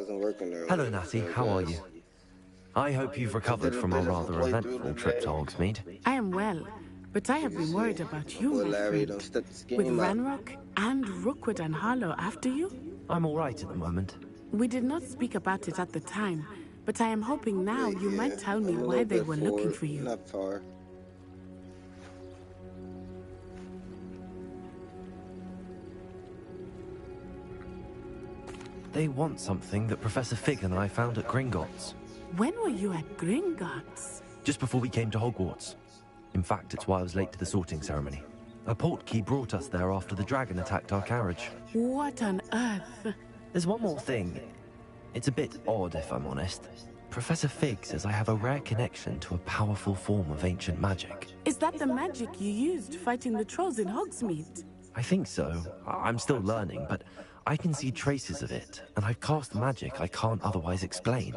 wasn't working there. Hello, Natty. How are you? I hope you've recovered from our rather eventful trip to Hogsmeade. I am well, but I have been worried about you, my friend. With Ranrock and Rookwood and Harlow after you? I'm all right at the moment. We did not speak about it at the time, but I am hoping now you might tell me why they were looking for you. Not far. They want something that Professor Fig and I found at Gringotts. When were you at Gringotts? Just before we came to Hogwarts. In fact, it's why I was late to the sorting ceremony. A portkey brought us there after the dragon attacked our carriage. What on earth? There's one more thing. It's a bit odd, if I'm honest. Professor Fig says I have a rare connection to a powerful form of ancient magic. Is that the magic you used fighting the trolls in Hogsmeade? I think so. I'm still learning, but I can see traces of it, and I've cast magic I can't otherwise explain.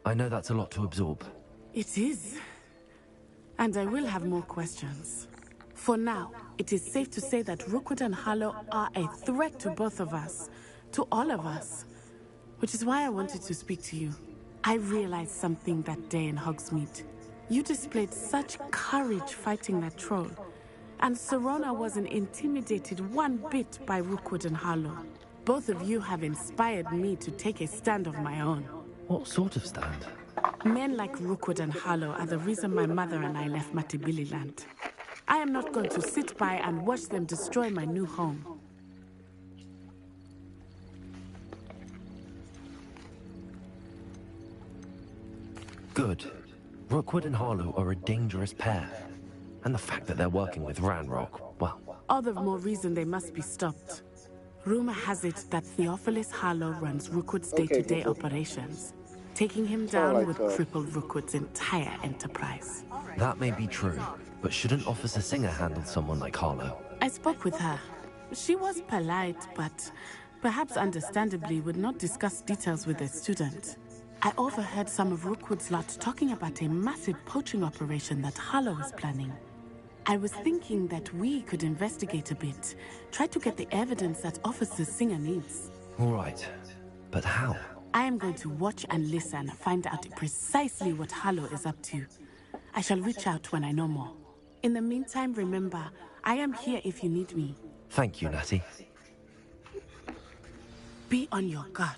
I know that's a lot to absorb. It is. And I will have more questions. For now, it is safe to say that Rookwood and Harlow are a threat to both of us. To all of us. Which is why I wanted to speak to you. I realized something that day in Hogsmeade. You displayed such courage fighting that troll. And Serona wasn't intimidated one bit by Rookwood and Harlow. Both of you have inspired me to take a stand of my own. What sort of stand? Men like Rookwood and Harlow are the reason my mother and I left Matabeleland. I am not going to sit by and watch them destroy my new home. Good. Rookwood and Harlow are a dangerous pair. And the fact that they're working with Ranrock, well... All the more reason they must be stopped. Rumor has it that Theophilus Harlow runs Rookwood's day-to-day operations. Taking him down would cripple Rookwood's entire enterprise. That may be true, but shouldn't Officer Singer handle someone like Harlow? I spoke with her. She was polite, but perhaps understandably would not discuss details with a student. I overheard some of Rookwood's lot talking about a massive poaching operation that Harlow was planning. I was thinking that we could investigate a bit, try to get the evidence that Officer Singer needs. All right, but how? I am going to watch and listen, find out precisely what Harlow is up to. I shall reach out when I know more. In the meantime, remember, I am here if you need me. Thank you, Natty. Be on your guard.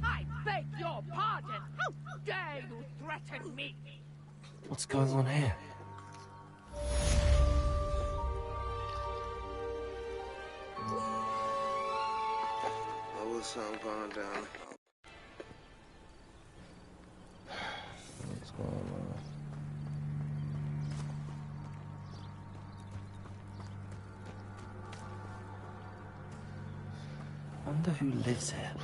I beg your pardon! How dare you threaten me? What's going on here? Something going down. What's going on? Wonder who lives here.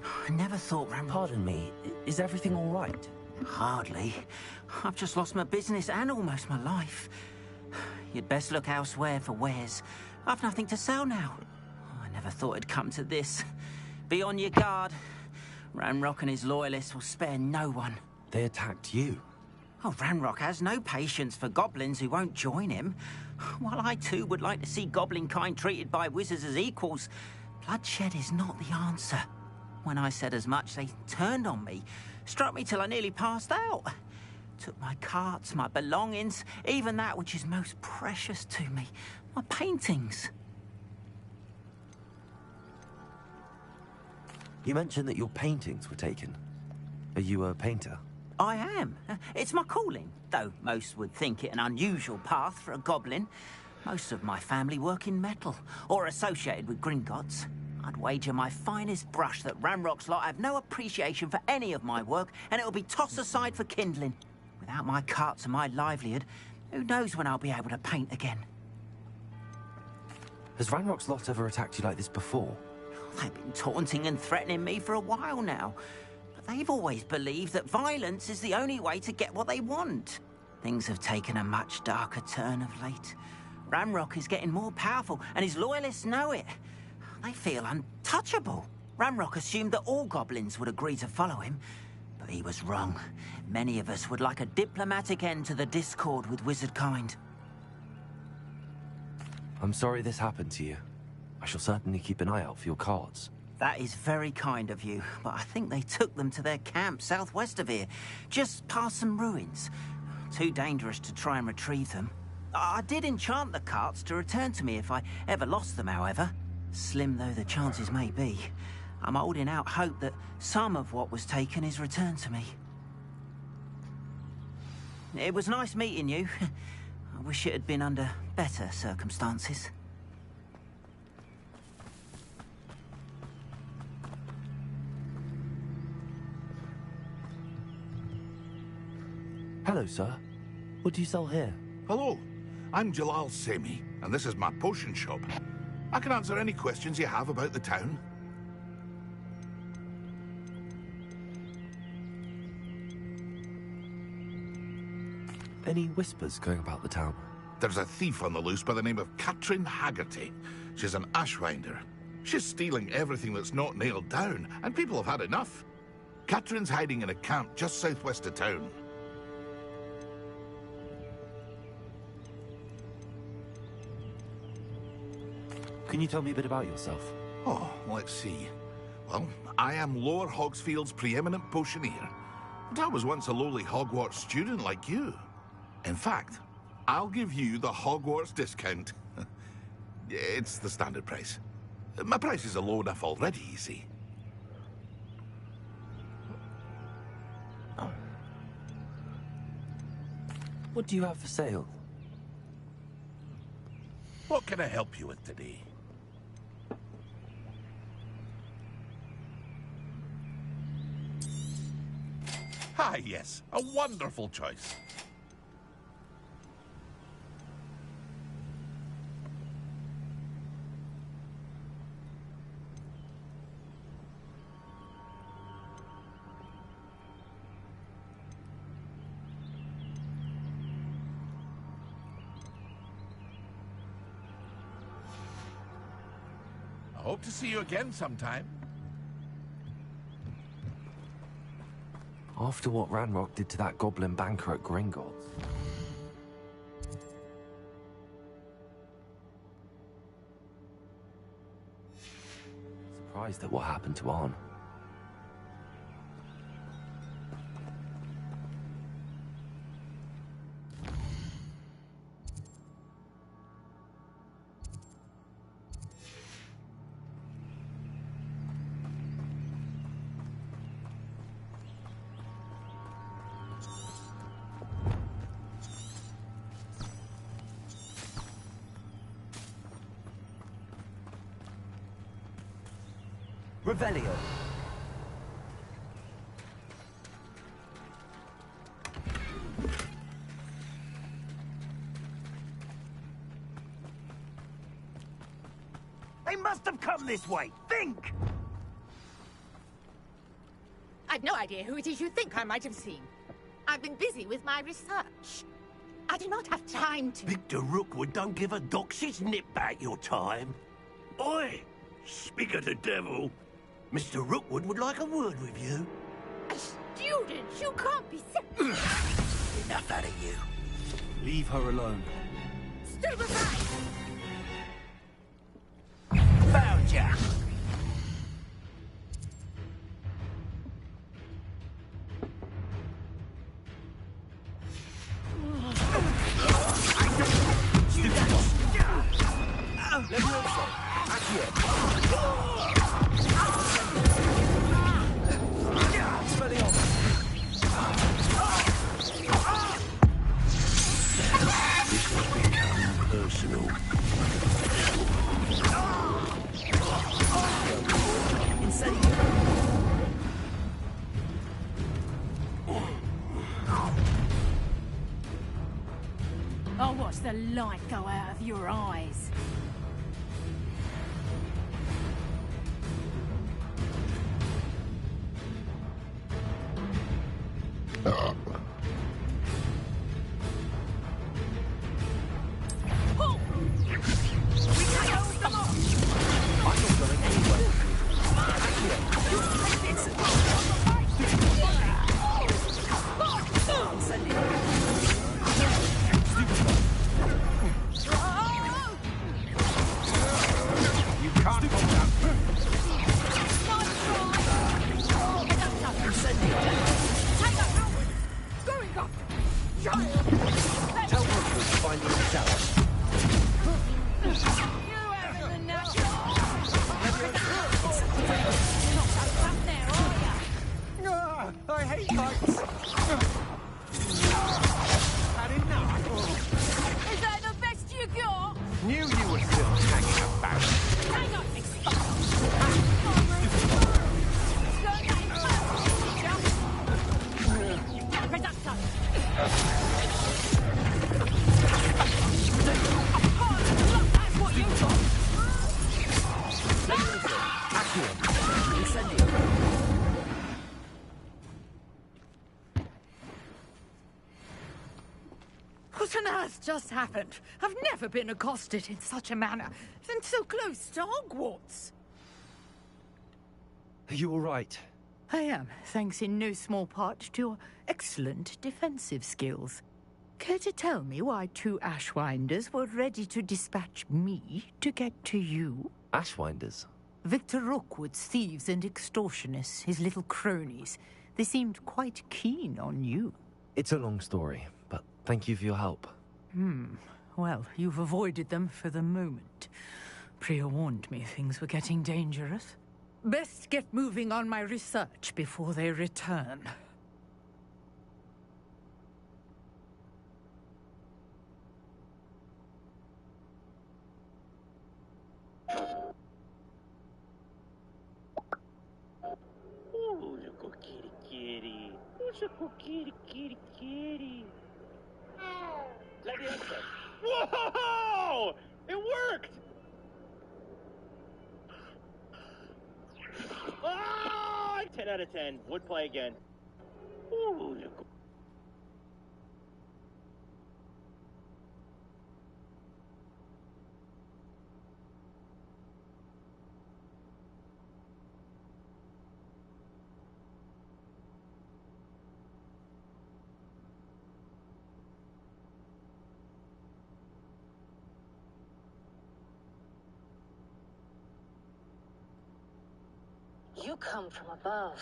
I never thought Ram... Pardon me, is everything all right? Hardly. I've just lost my business and almost my life. You'd best look elsewhere for wares. I've nothing to sell now. I never thought it'd come to this. Be on your guard. Ranrock and his loyalists will spare no one. They attacked you? Oh, Ranrock has no patience for goblins who won't join him. While I too would like to see goblin kind treated by wizards as equals, bloodshed is not the answer. When I said as much, they turned on me, struck me till I nearly passed out. Took my carts, my belongings, even that which is most precious to me, my paintings. You mentioned that your paintings were taken. Are you a painter? I am. It's my calling, though most would think it an unusual path for a goblin. Most of my family work in metal, or associated with Gringotts. I'd wager my finest brush that Ranrock's lot have no appreciation for any of my work, and it'll be tossed aside for kindling. Without my carts and my livelihood, who knows when I'll be able to paint again? Has Ranrock's lot ever attacked you like this before? They've been taunting and threatening me for a while now. But they've always believed that violence is the only way to get what they want. Things have taken a much darker turn of late. Ranrock is getting more powerful, and his loyalists know it. They feel untouchable. Ranrock assumed that all goblins would agree to follow him, but He was wrong. Many of us would like a diplomatic end to the discord with wizard kind. I'm sorry this happened to you. I shall certainly keep an eye out for your cards. That is very kind of you, but I think they took them to their camp southwest of here, just past some ruins. Too dangerous to try and retrieve them. I did enchant the carts to return to me if I ever lost them, however. Slim though the chances may be, I'm holding out hope that some of what was taken is returned to me. It was nice meeting you. I wish it had been under better circumstances. Hello, sir. What do you sell here? Hello, I'm Jalal Semi, and this is my potion shop. I can answer any questions you have about the town. Any whispers going about the town? There's a thief on the loose by the name of Katrin Haggerty. She's an ashwinder. She's stealing everything that's not nailed down, and people have had enough. Katrin's hiding in a camp just southwest of town. Can you tell me a bit about yourself? Oh, let's see. Well, I am Lower Hogsfield's preeminent potioneer. But I was once a lowly Hogwarts student like you. In fact, I'll give you the Hogwarts discount. It's the standard price. My prices are low enough already, you see. What do you have for sale? What can I help you with today? Ah, yes. A wonderful choice. I hope to see you again sometime. After what Ranrock did to that goblin banker at Gringotts. Surprised at what happened to Arn. Revelio. They must have come this way. Think! I've no idea who it is you think I might have seen. I've been busy with my research. I do not have time to... Victor Rookwood don't give a doxy's nip back your time. Oi! Speak of the devil. Mr. Rookwood would like a word with you. A student? You can't be serious. Enough out of you. Leave her alone. Stupefy! Found ya! I'll watch the light go out of your eyes. Tell Rookwood to find you himself. I hate heights. Had enough. Is that the best you got? Knew you were still hanging about. Hang on, Missy. What on earth just happened? I've never been accosted in such a manner, and so close to Hogwarts. Are you all right? I am, thanks in no small part to your excellent defensive skills. Care to tell me why two Ashwinders were ready to dispatch me to get to you? Ashwinders? Victor Rookwood's thieves and extortionists, his little cronies. They seemed quite keen on you. It's a long story, but thank you for your help. Well, you've avoided them for the moment. Priya warned me things were getting dangerous. Best get moving on my research before they return. Ooh, little kitty kitty. Who's a kitty kitty kitty? Gladiator. Whoa! It worked! Ah! 10 out of 10. Would play again. Ooh, little. You come from above.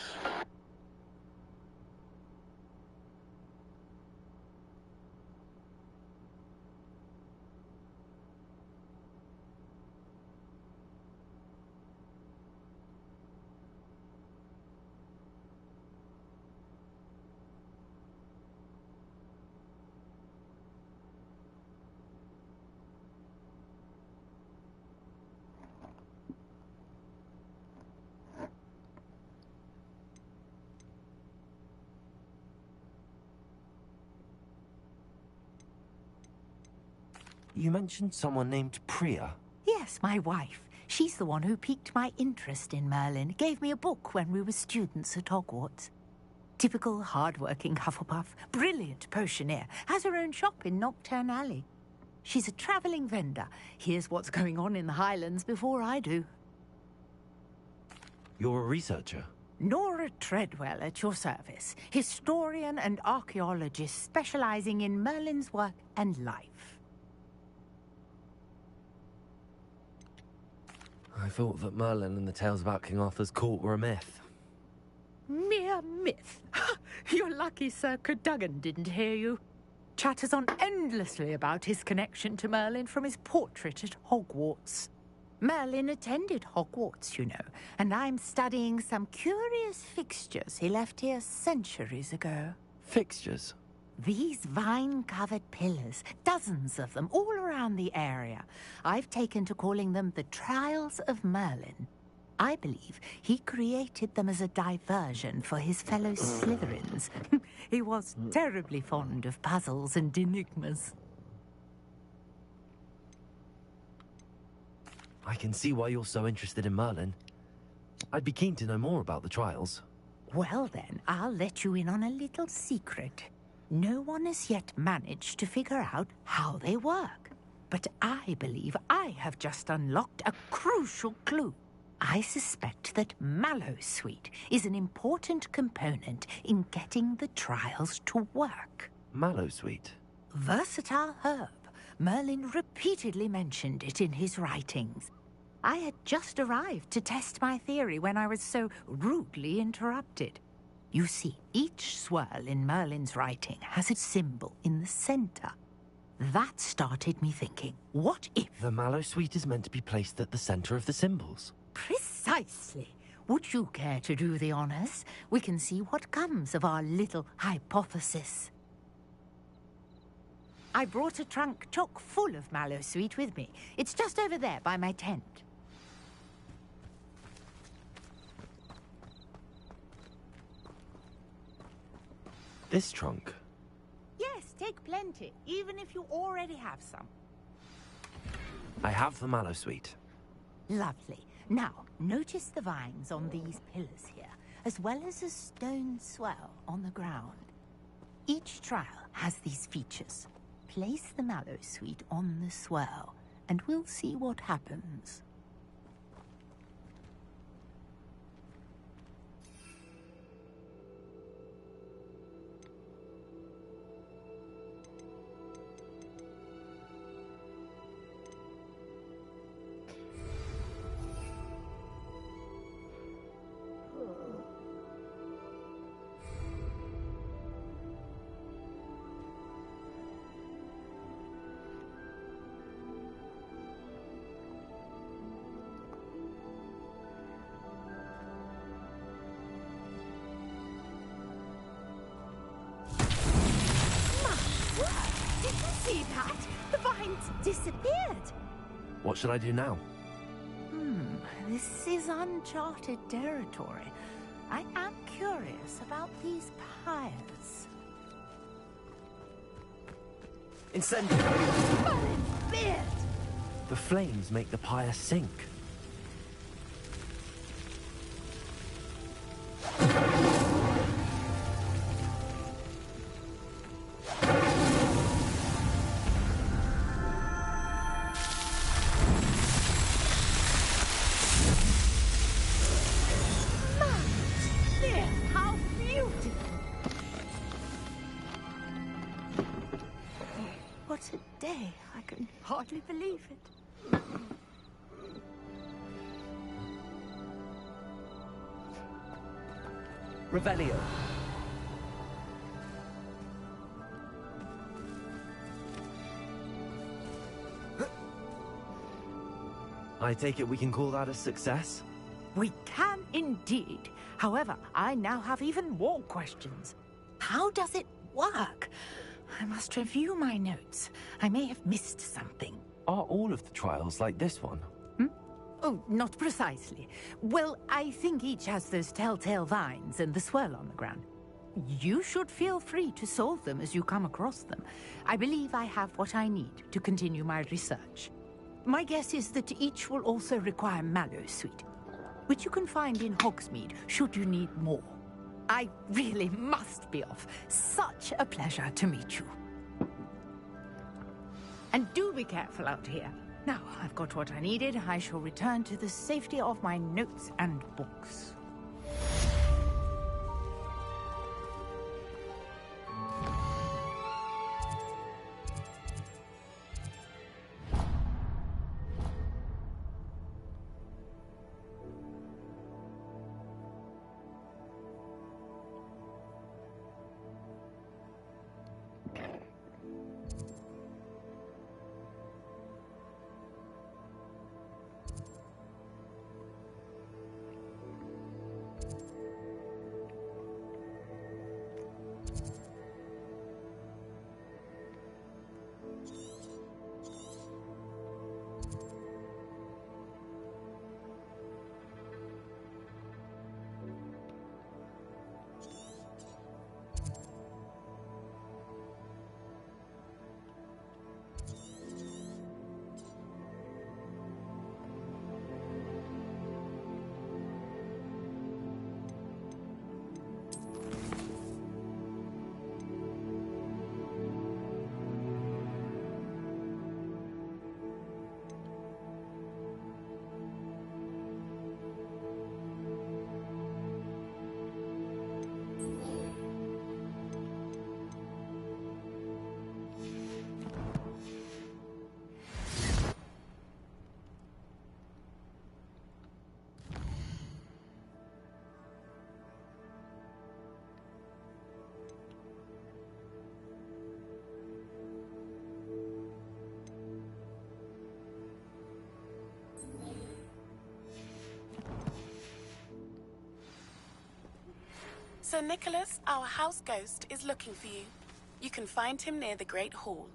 You mentioned someone named Priya. Yes, my wife. She's the one who piqued my interest in Merlin. Gave me a book when we were students at Hogwarts. Typical hard-working Hufflepuff, brilliant potioneer, has her own shop in Nocturne Alley. She's a travelling vendor. Hears what's going on in the Highlands before I do. You're a researcher? Nora Treadwell at your service. Historian and archaeologist specialising in Merlin's work and life. I thought that Merlin and the tales about King Arthur's court were a myth. Mere myth. You're lucky Sir Cadogan didn't hear you. Chatters on endlessly about his connection to Merlin from his portrait at Hogwarts. Merlin attended Hogwarts, you know, and I'm studying some curious fixtures he left here centuries ago. Fixtures? These vine-covered pillars, dozens of them, all around the area. I've taken to calling them the Trials of Merlin. I believe he created them as a diversion for his fellow Slytherins. He was terribly fond of puzzles and enigmas. I can see why you're so interested in Merlin. I'd be keen to know more about the trials. Well then, I'll let you in on a little secret. No one has yet managed to figure out how they work. But I believe I have just unlocked a crucial clue. I suspect that Mallowsweet is an important component in getting the trials to work. Mallowsweet? Versatile herb. Merlin repeatedly mentioned it in his writings. I had just arrived to test my theory when I was so rudely interrupted. You see, each swirl in Merlin's writing has a symbol in the center. That started me thinking, what if... The mallow sweet is meant to be placed at the center of the symbols. Precisely. Would you care to do the honors? We can see what comes of our little hypothesis. I brought a trunk chock full of mallow sweet with me. It's just over there by my tent. This trunk? Yes, take plenty, even if you already have some. I have the mallow sweet. Lovely. Now, notice the vines on these pillars here, as well as a stone swell on the ground. Each trial has these features. Place the mallow sweet on the swell, and we'll see what happens. See that? The vines disappeared. What should I do now? This is uncharted territory. I am curious about these pyres. Incendiary! Merlin's beard! The flames make the pyre sink. What a day. I can hardly believe it. Revelio. I take it we can call that a success? We can indeed. However, I now have even more questions. How does it work? I must review my notes. I may have missed something. Are all of the trials like this one? Oh, not precisely. Well, I think each has those telltale vines and the swirl on the ground. You should feel free to solve them as you come across them. I believe I have what I need to continue my research. My guess is that each will also require mallow sweet, which you can find in Hogsmeade should you need more. I really must be off. Such a pleasure to meet you. And do be careful out here. Now, I've got what I needed. I shall return to the safety of my notes and books. Sir Nicholas, our house ghost, is looking for you. You can find him near the Great Hall.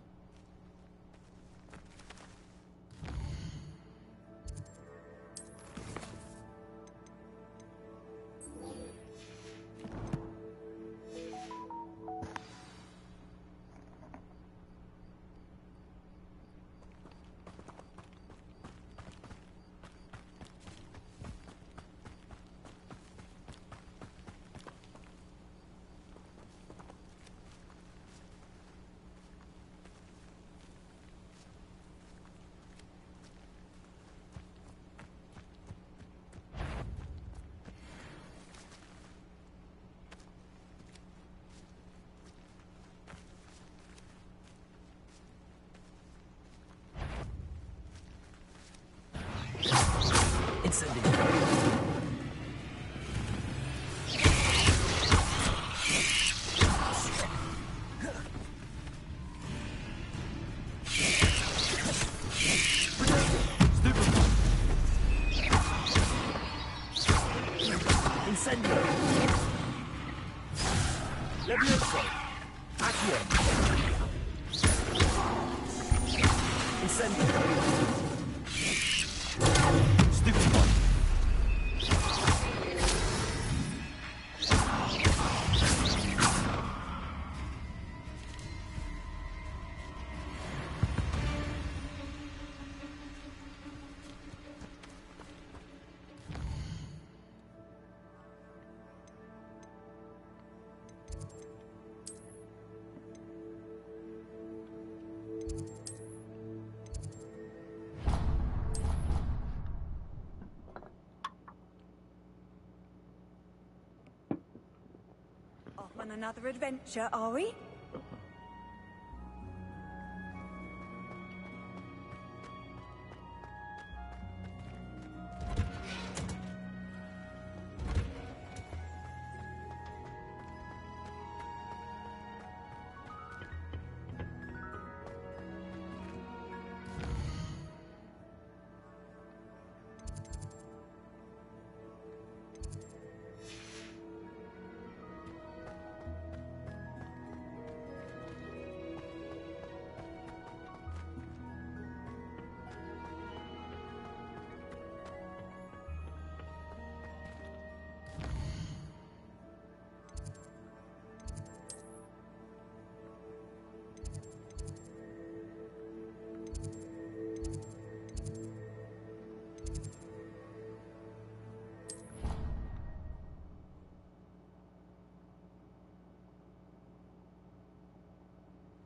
Off on another adventure, are we?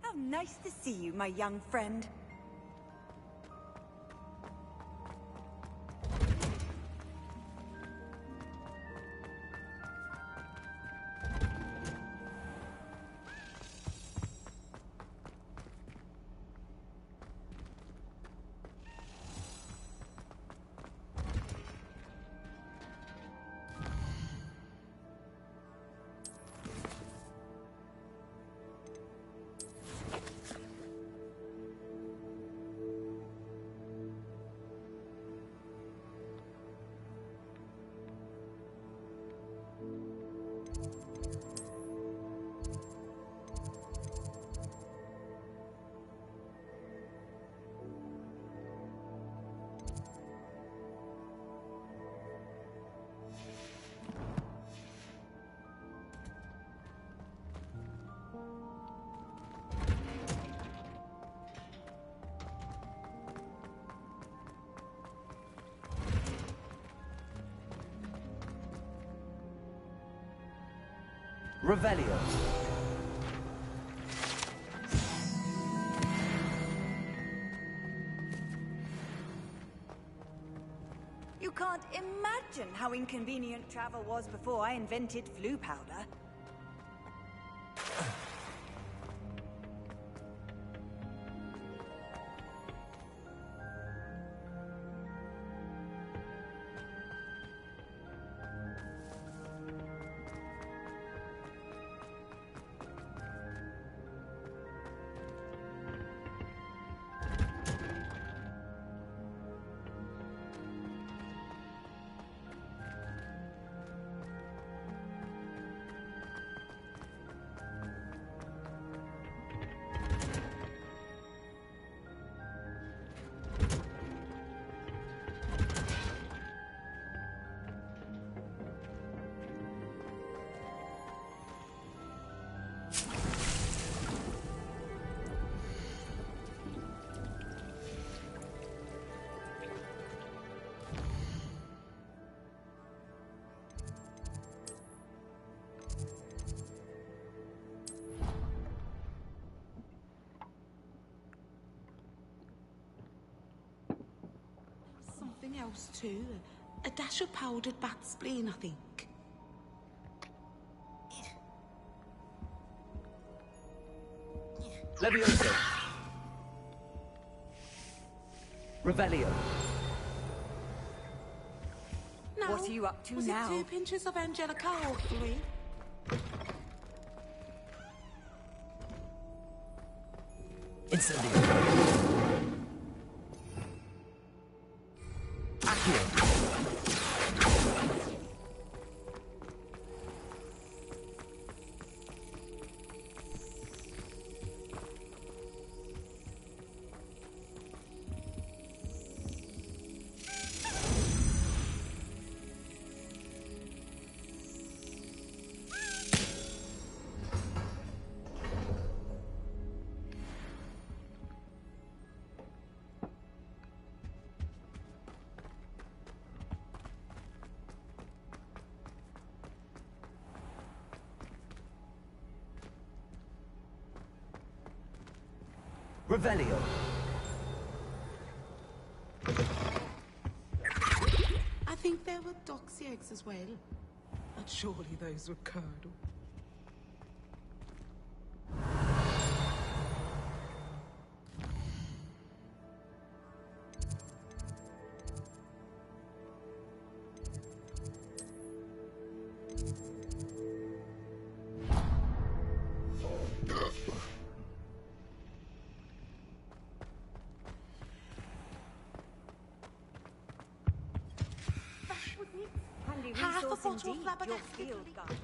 How nice to see you, my young friend. Revelio. You can't imagine how inconvenient travel was before I invented flu powder. something else too. A dash of powdered bat spleen, I think. Levioso. Revelio. No. What are you up to Was now? it 2 pinches of Angelica or 3? Incendio. Accio. Revelio. I think there were doxy eggs as well. But surely those were curdle. Handy Half a resource bottle of indeed, your flabbergasted field leaf. guide.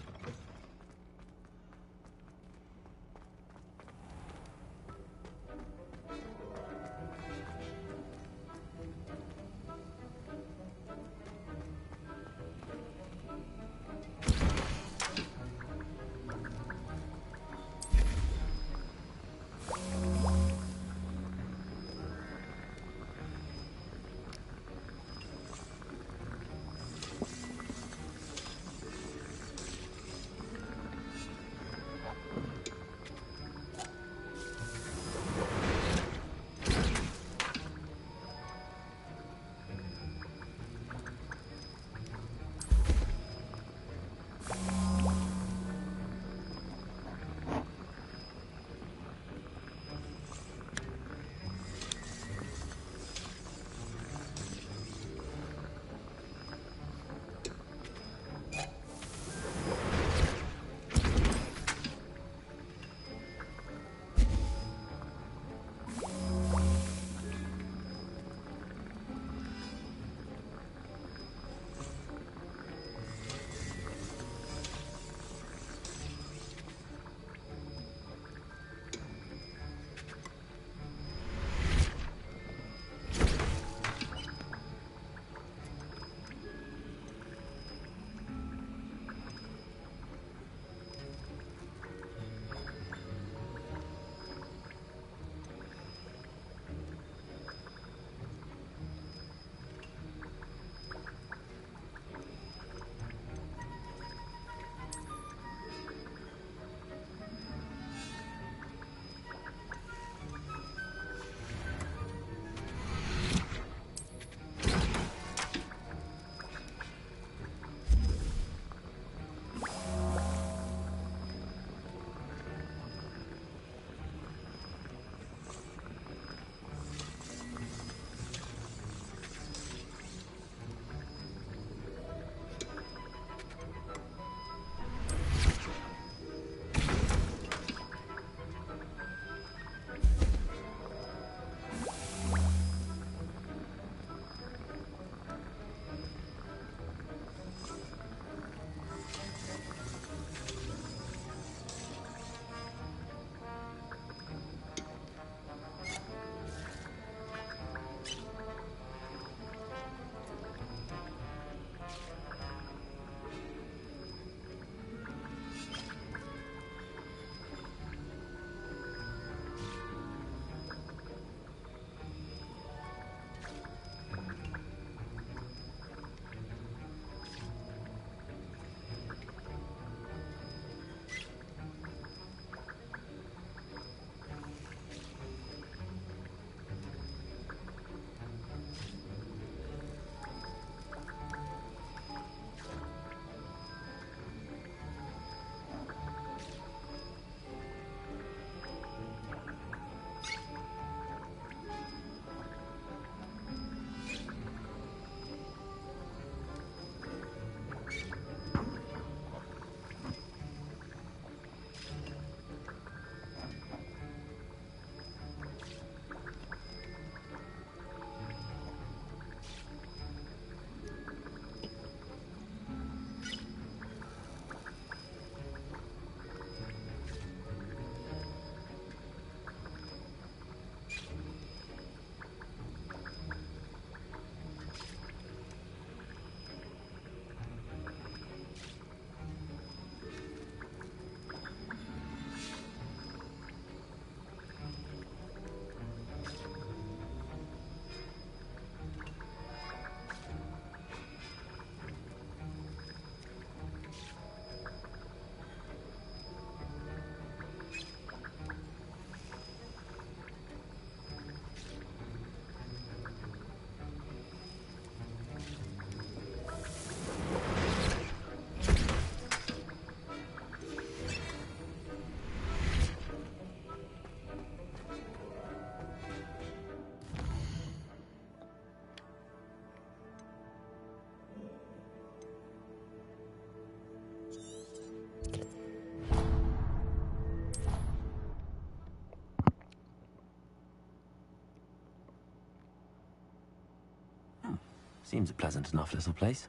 Seems a pleasant enough little place.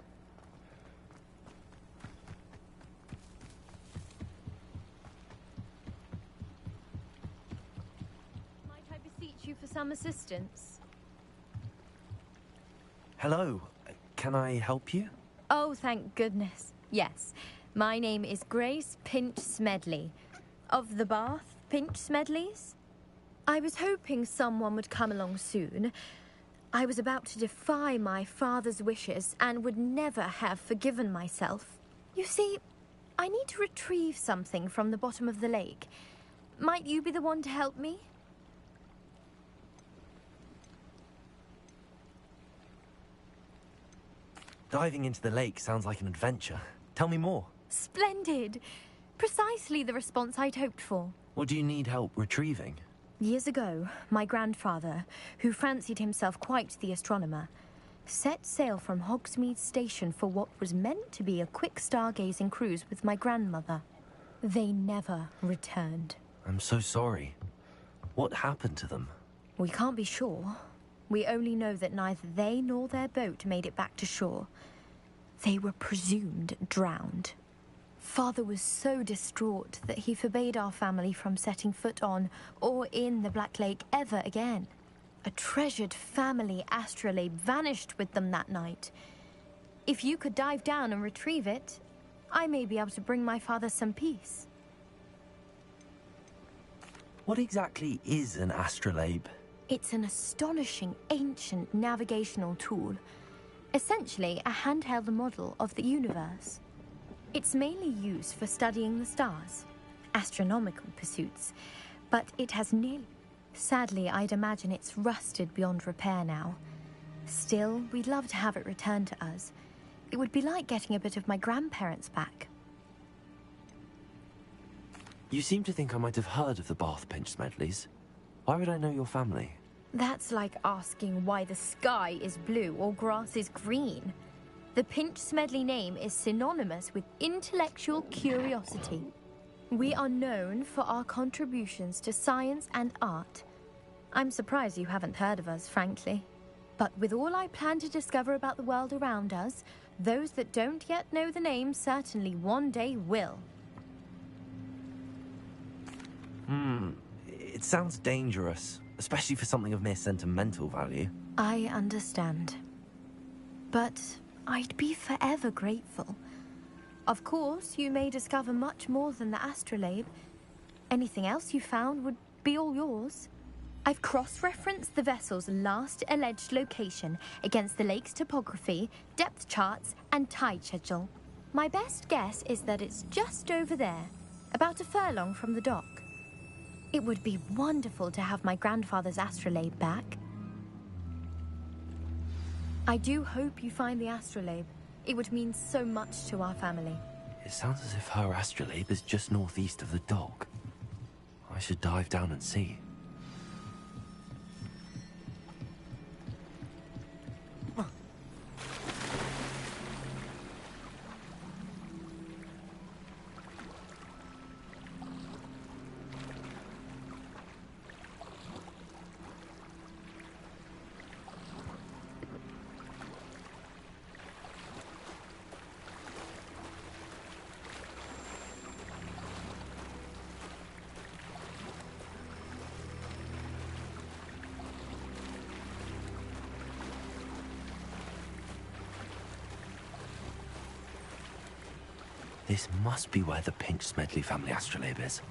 Might I beseech you for some assistance? Hello. Can I help you? Oh, thank goodness. Yes. My name is Grace Pinch Smedley. Of the Bath Pinch Smedleys? I was hoping someone would come along soon. I was about to defy my father's wishes and would never have forgiven myself. You see, I need to retrieve something from the bottom of the lake. Might you be the one to help me? Diving into the lake sounds like an adventure. Tell me more. Splendid! Precisely the response I'd hoped for. What do you need help retrieving? Years ago, my grandfather, who fancied himself quite the astronomer, set sail from Hogsmeade Station for what was meant to be a quick stargazing cruise with my grandmother. They never returned. I'm so sorry. What happened to them? We can't be sure. We only know that neither they nor their boat made it back to shore. They were presumed drowned. Father was so distraught that he forbade our family from setting foot on or in the Black Lake ever again. A treasured family astrolabe vanished with them that night. If you could dive down and retrieve it, I may be able to bring my father some peace. What exactly is an astrolabe? It's an astonishing ancient navigational tool. Essentially, a handheld model of the universe. It's mainly used for studying the stars, astronomical pursuits, but it has nearly... Sadly, I'd imagine it's rusted beyond repair now. Still, we'd love to have it returned to us. It would be like getting a bit of my grandparents back. You seem to think I might have heard of the Bath Pinch Smedleys. Why would I know your family? That's like asking why the sky is blue or grass is green. The Pinch Smedley name is synonymous with intellectual curiosity. We are known for our contributions to science and art. I'm surprised you haven't heard of us, frankly. But with all I plan to discover about the world around us, those that don't yet know the name certainly one day will. It sounds dangerous, especially for something of mere sentimental value. I understand. But I'd be forever grateful. Of course, you may discover much more than the astrolabe. Anything else you found would be all yours. I've cross-referenced the vessel's last alleged location against the lake's topography, depth charts, and tide schedule. My best guess is that it's just over there, about a furlong from the dock. It would be wonderful to have my grandfather's astrolabe back. I do hope you find the astrolabe. It would mean so much to our family. It sounds as if her astrolabe is just northeast of the dock. I should dive down and see. This must be where the Pinch Smedley family astrolabe is.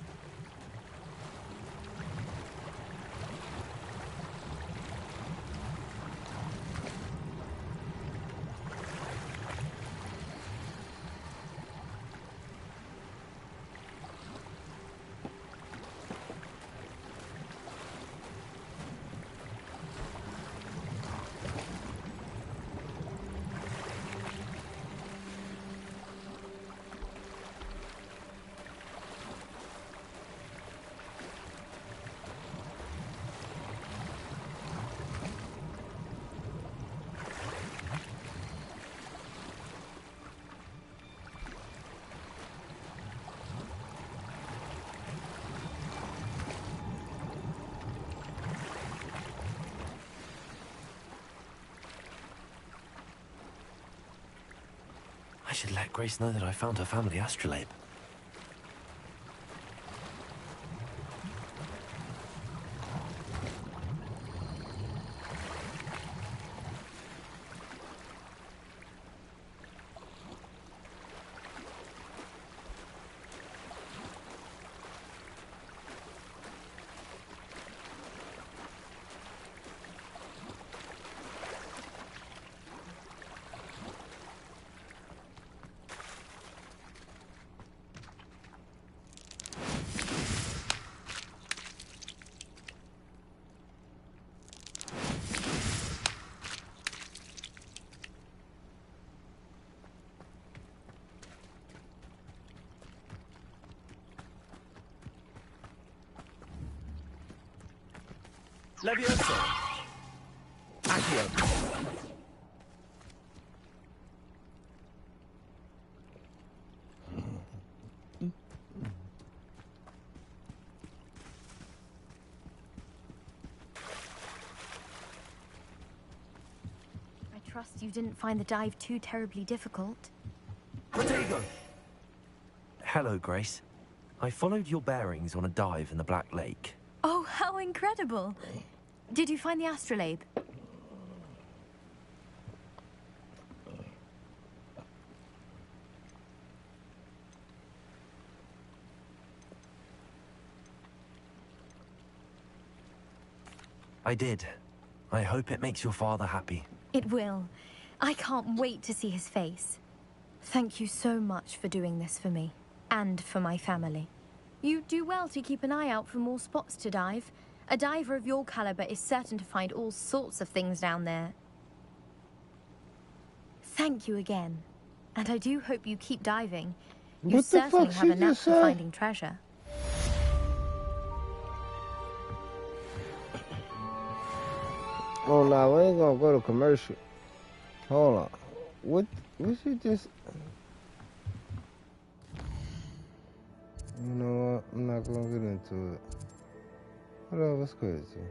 I should let Grace know that I found her family astrolabe. Levioso. Accio. I trust you didn't find the dive too terribly difficult. Protego. Hello, Grace. I followed your bearings on a dive in the Black Lake. Oh, how incredible! Did you find the astrolabe? I did. I hope it makes your father happy. It will. I can't wait to see his face. Thank you so much for doing this for me, and for my family. You do well to keep an eye out for more spots to dive. A diver of your caliber is certain to find all sorts of things down there. Thank you again. And I do hope you keep diving. You What the certainly fuck have she a knack just for said? finding treasure. Oh no, we ain't gonna go to commercial. Hold on. What she just... You know what? I'm not gonna get into it. Whatever's crazy.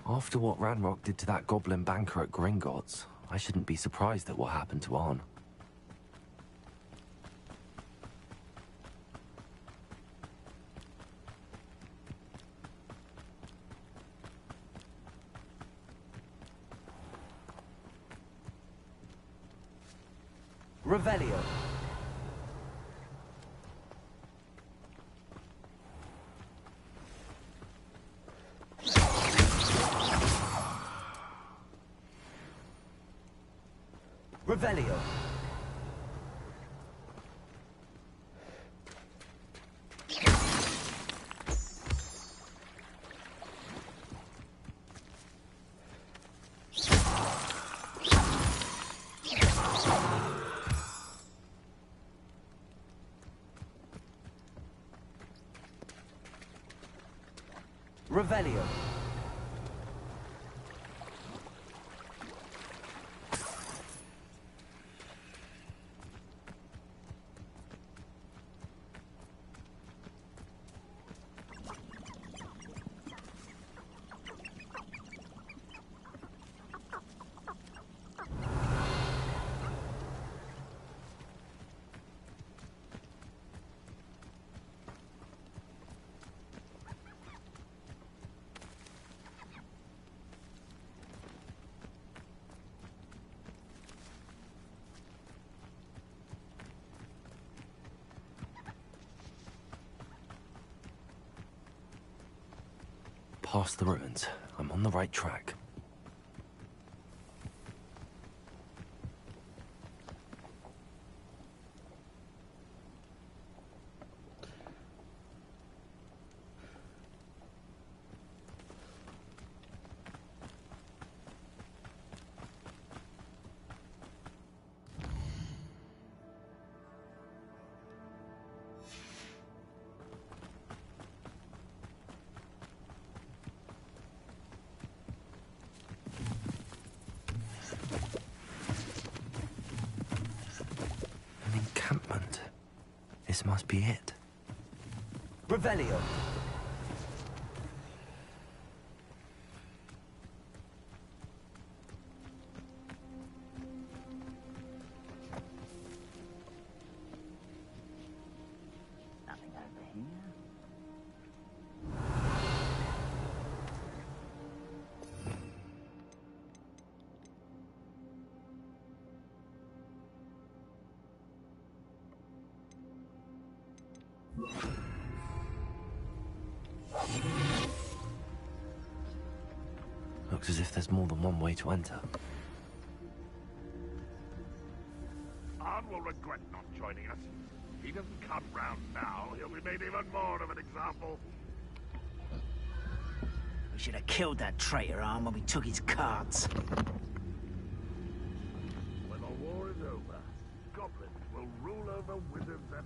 After what Ranrock did to that goblin banker at Gringotts, I shouldn't be surprised at what happened to Arn. Revelio. Revelio. Revelio. past the ruins. I'm on the right track. Encampment. This must be it. Revelio. Nothing over here. Looks as if there's more than one way to enter. Arn will regret not joining us. If he doesn't come round now, he'll be made even more of an example. We should have killed that traitor Arn when we took his cards. When the war is over, goblins will rule over wizards and...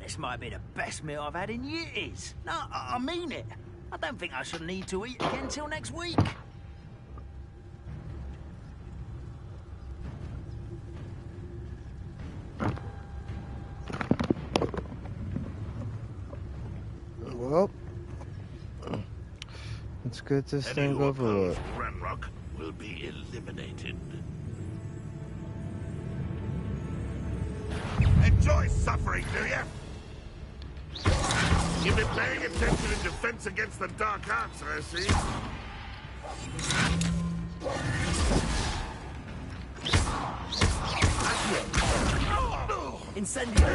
This might be the best meal I've had in years. No, I mean it. I don't think I shall need to eat again till next week. Well, let's get this thing over with. Ranrock will be eliminated. Enjoy suffering, do you? You've been paying attention in defense against the dark arts, I see. Incendio.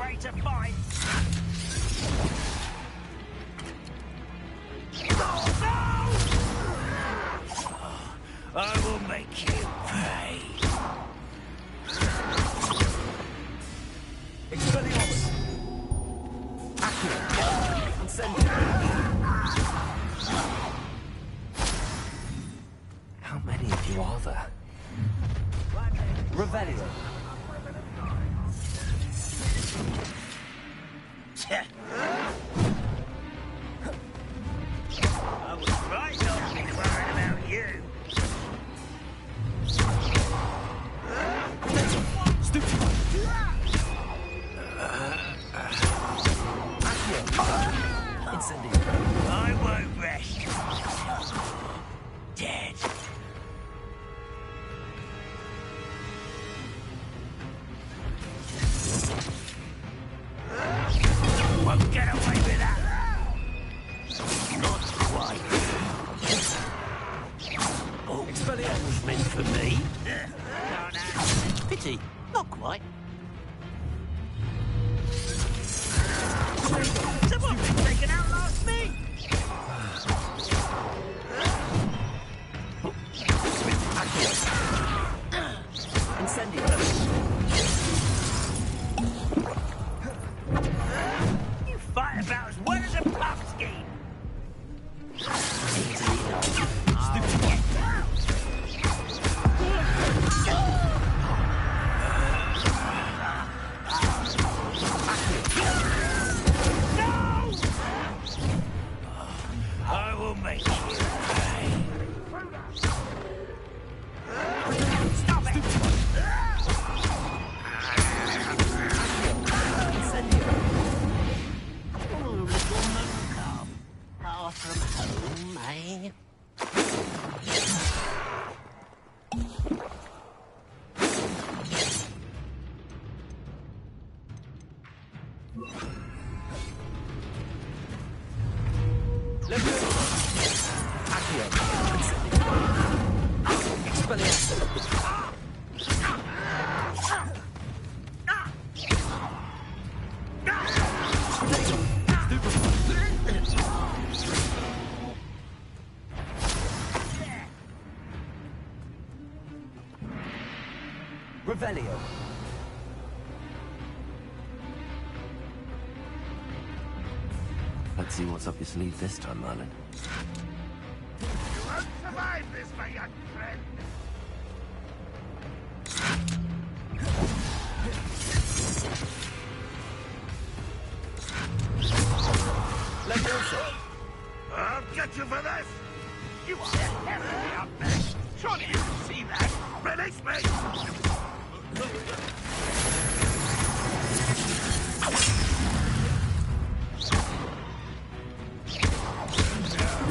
Ready to fight. I will make you pay. Expelliarmus. Accio. Incendio. How many of you are there? Revelio. I was right not to be worried about you. Incendio. I won't rest. Dead. Won't get away with that. Not quite. Oh, Expelliarmus meant for me. No. Pity. Not quite. Someone been taken out last me. Incendio. You fight about as well as a puff scheme. Easily enough. Revelio. Let's see what's up your sleeve this time, Merlin. You won't survive this, my young friend. Leviosa. I'll get you for this. You are heavily outmatched. Surely you can see that. Release me.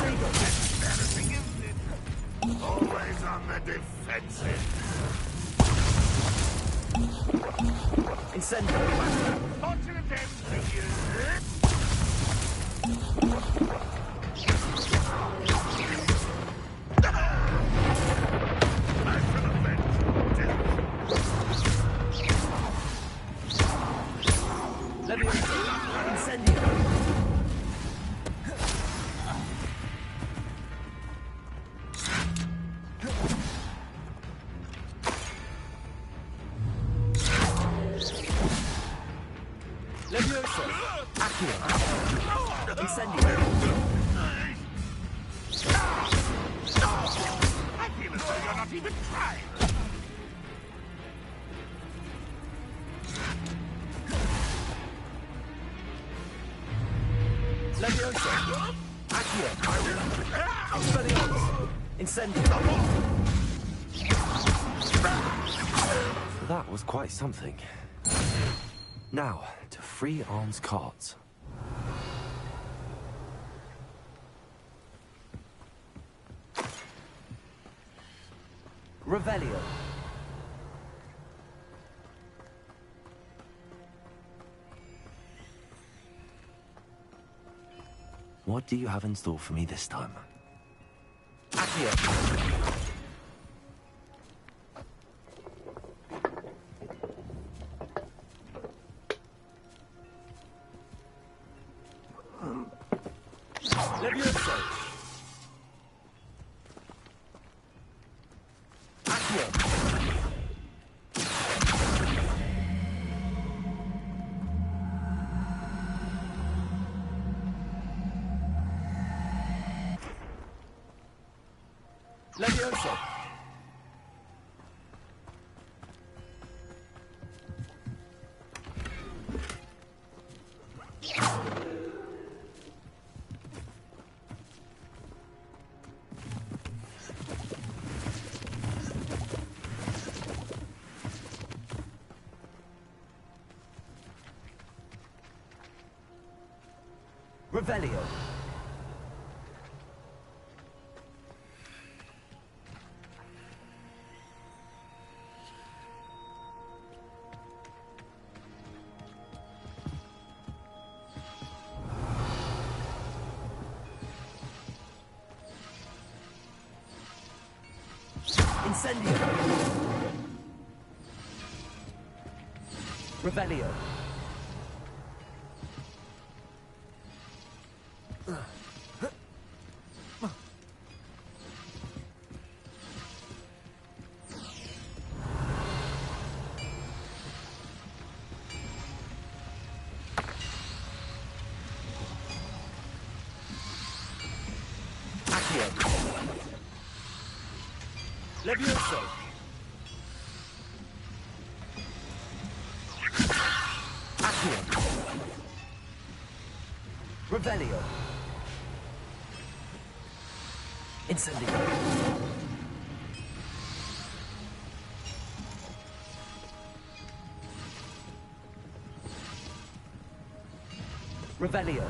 Embarrassing, isn't it? Always on the defensive. Incendio. Fortunate end for you. Leviosa. Incendio. Leviosa. Accio. Incendio. I feel as though you're not even trying. Leviosa. Accio. Expelliarmus. Incendio. That was quite something. Now, to free Arm's cards. Revelio. What do you have in store for me this time? Accio. Leviosa. Accio. Leviosa. Revelio. Incendio. Revelio. Accio. Levioso. Accio. Revelio. Incendio. Revelio.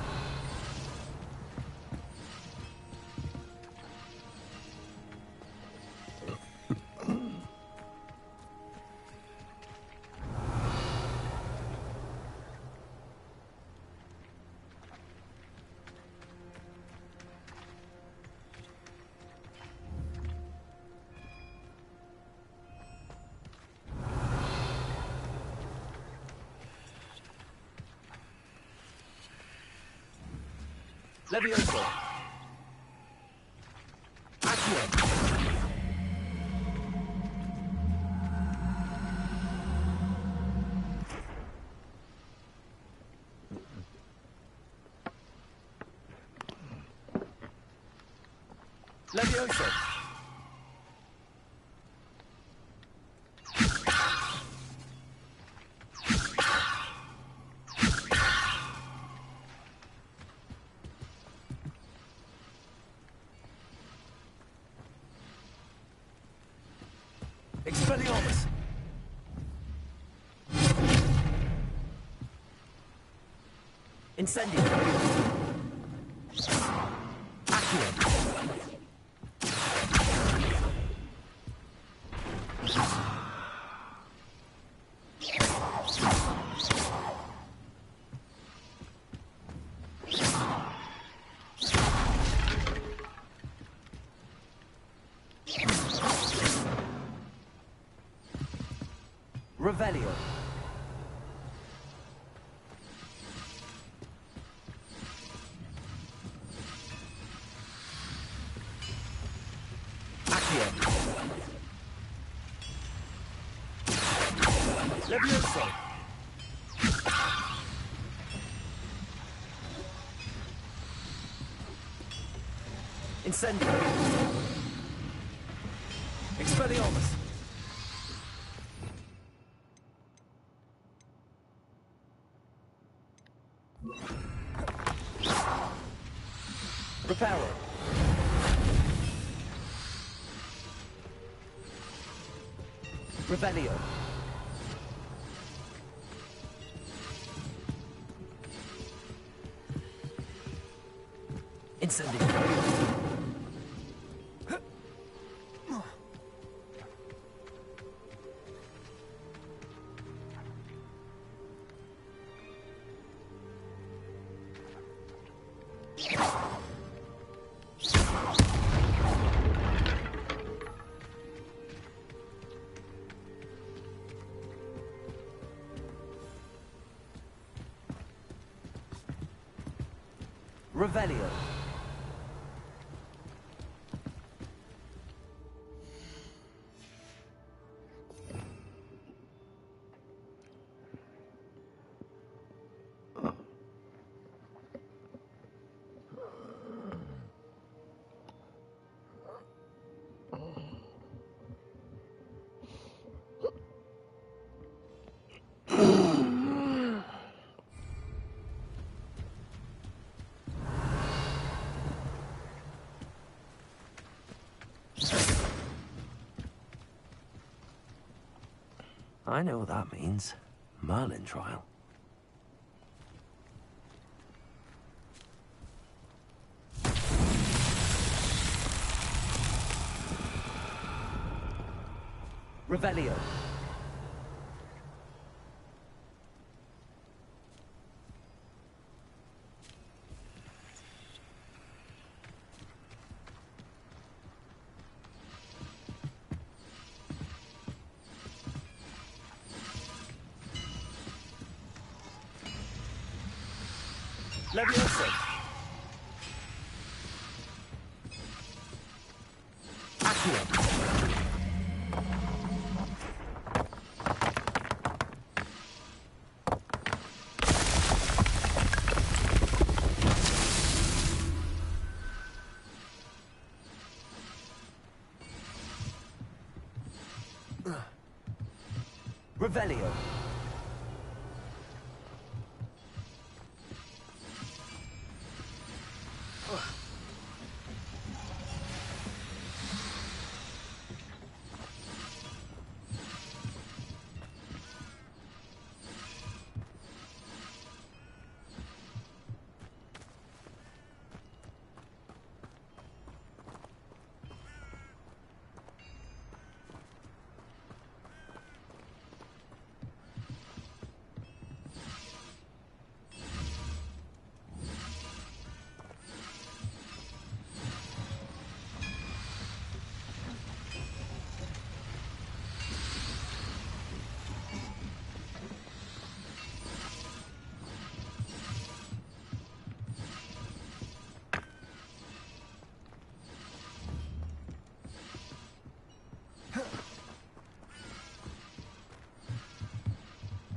Levioso. Accio. Levioso. Expelliarmus. Incendio. Accio. Revelio. Accio. Levioso. Incendio. Expelliarmus. Reparo. Revelio. Incendio. Revelio. I know what that means. Merlin trial. Revelio. Levioso. Accio. Revelio.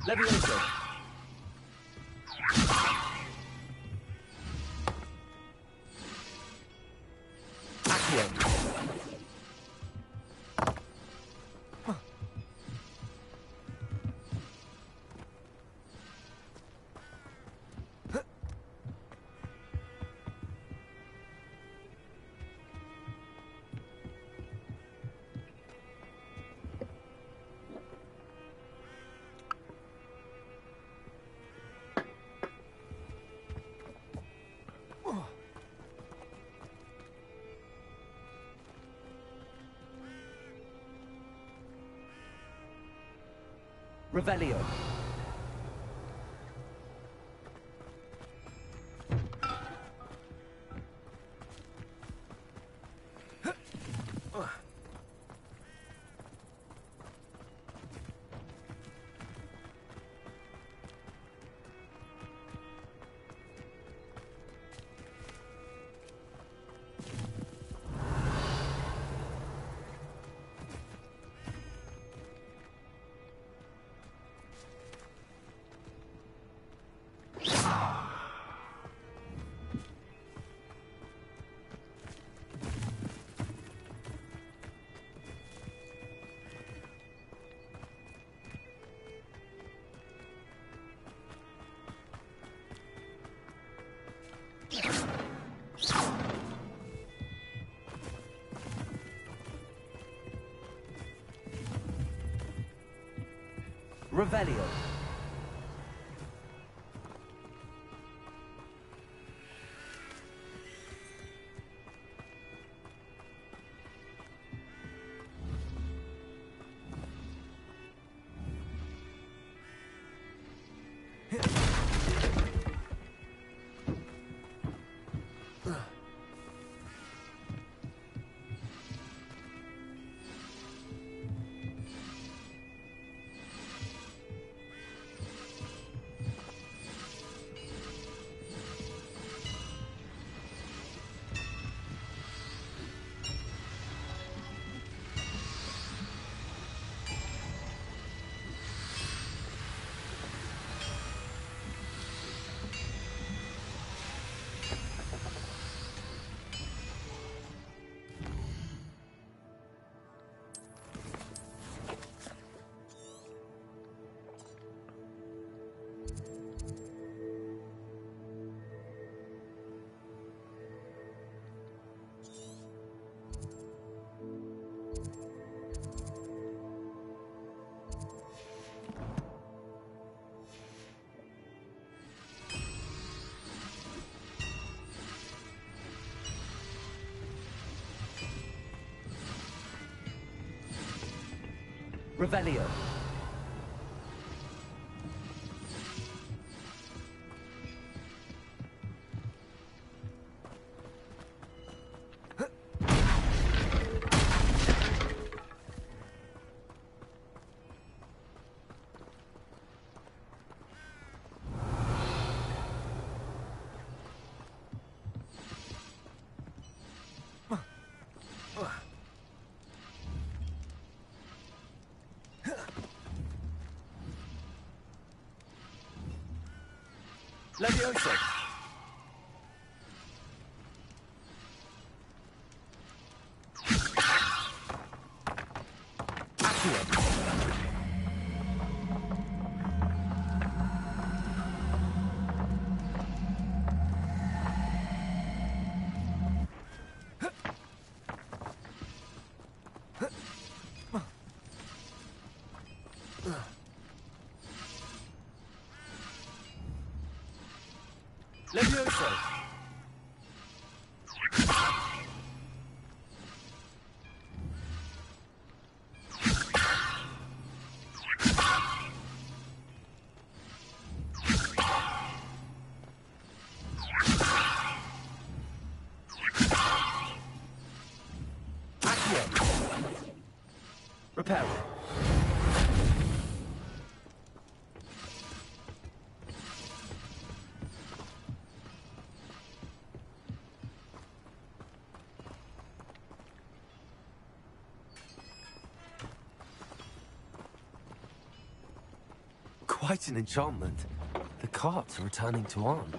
Levioso. Accio. Revelio. Revelio. Revelio. Levioso. Accio. Levioso. Accio. Repair. quite an enchantment. The carts are returning to Arn.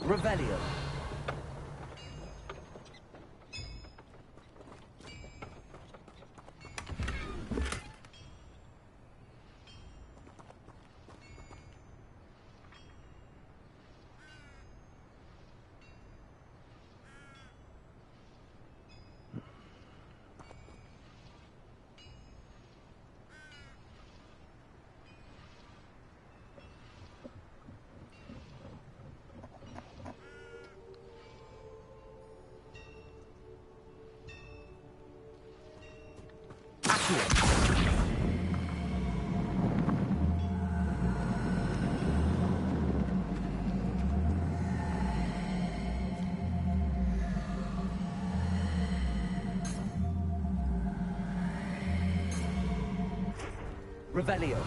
Revelio. Revelio.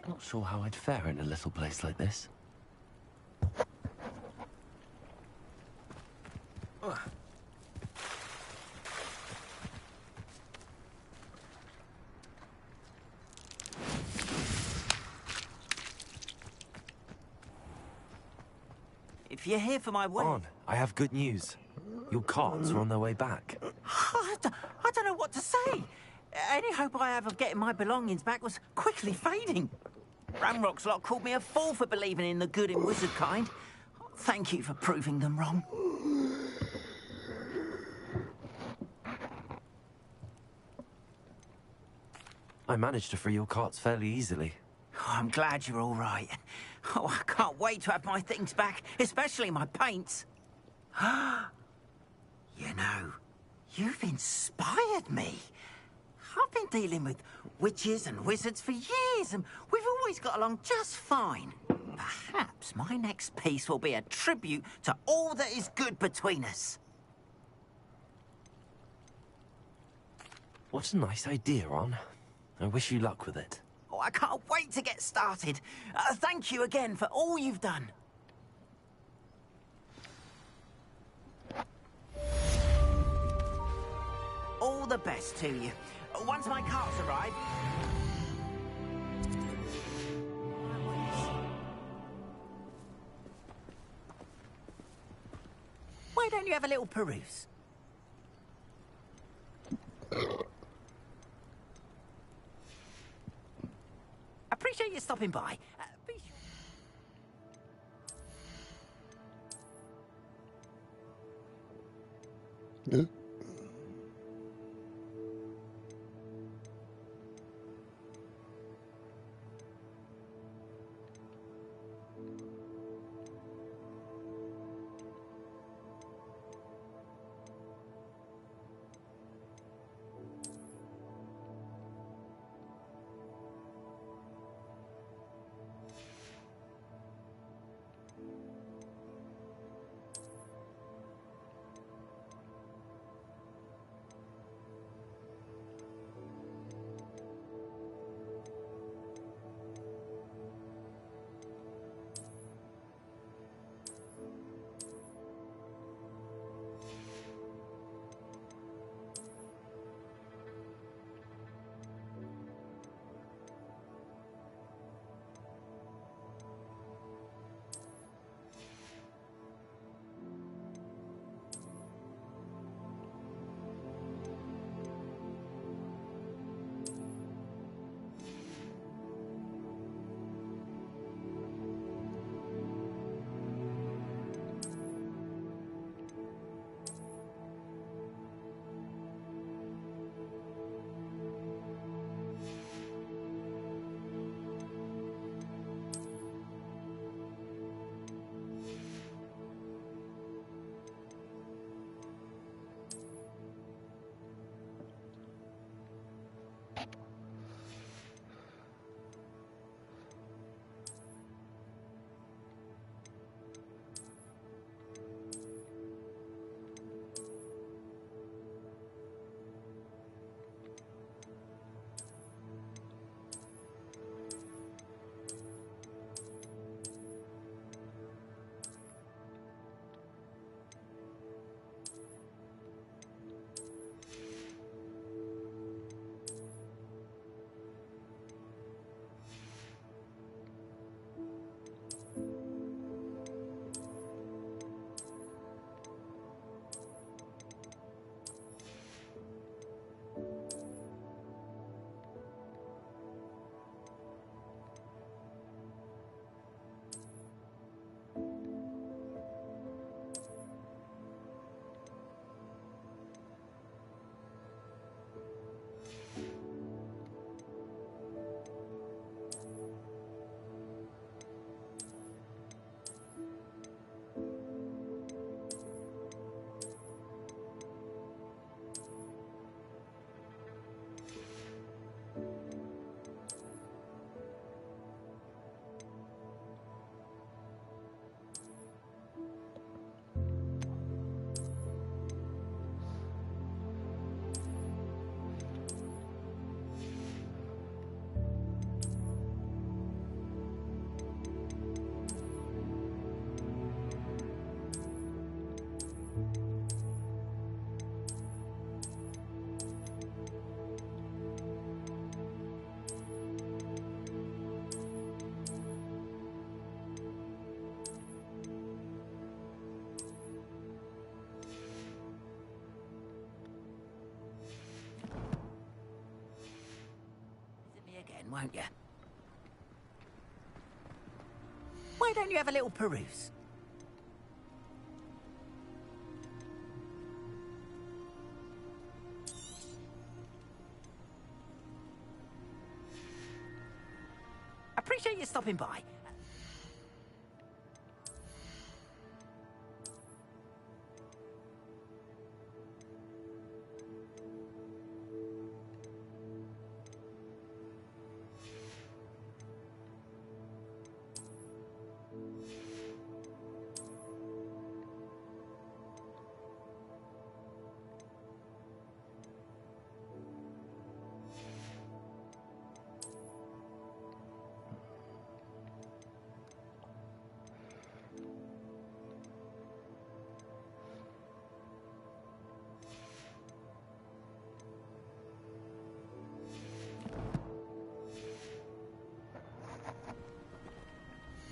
Not sure how I'd fare in a little place like this. If you're here for my wedding... On, I have good news. Your carts are on their way back. I don't know what to say. Any hope I have of getting my belongings back was quickly fading. Ramrock's lot called me a fool for believing in the good in wizard kind. Thank you for proving them wrong. I managed to free your carts fairly easily. Oh, I'm glad you're all right. Oh, I can't wait to have my things back, especially my paints. You know, you've inspired me. I've been dealing with witches and wizards for years, and we've always got along just fine. Perhaps my next piece will be a tribute to all that is good between us. What a nice idea, Ron. I wish you luck with it. Oh, I can't wait to get started. Thank you again for all you've done. All the best to you. Once my carts arrive... Why don't you have a little peruse? Appreciate you stopping by. Be sure... Yeah. won't you? Why don't you have a little peruse? Appreciate you stopping by.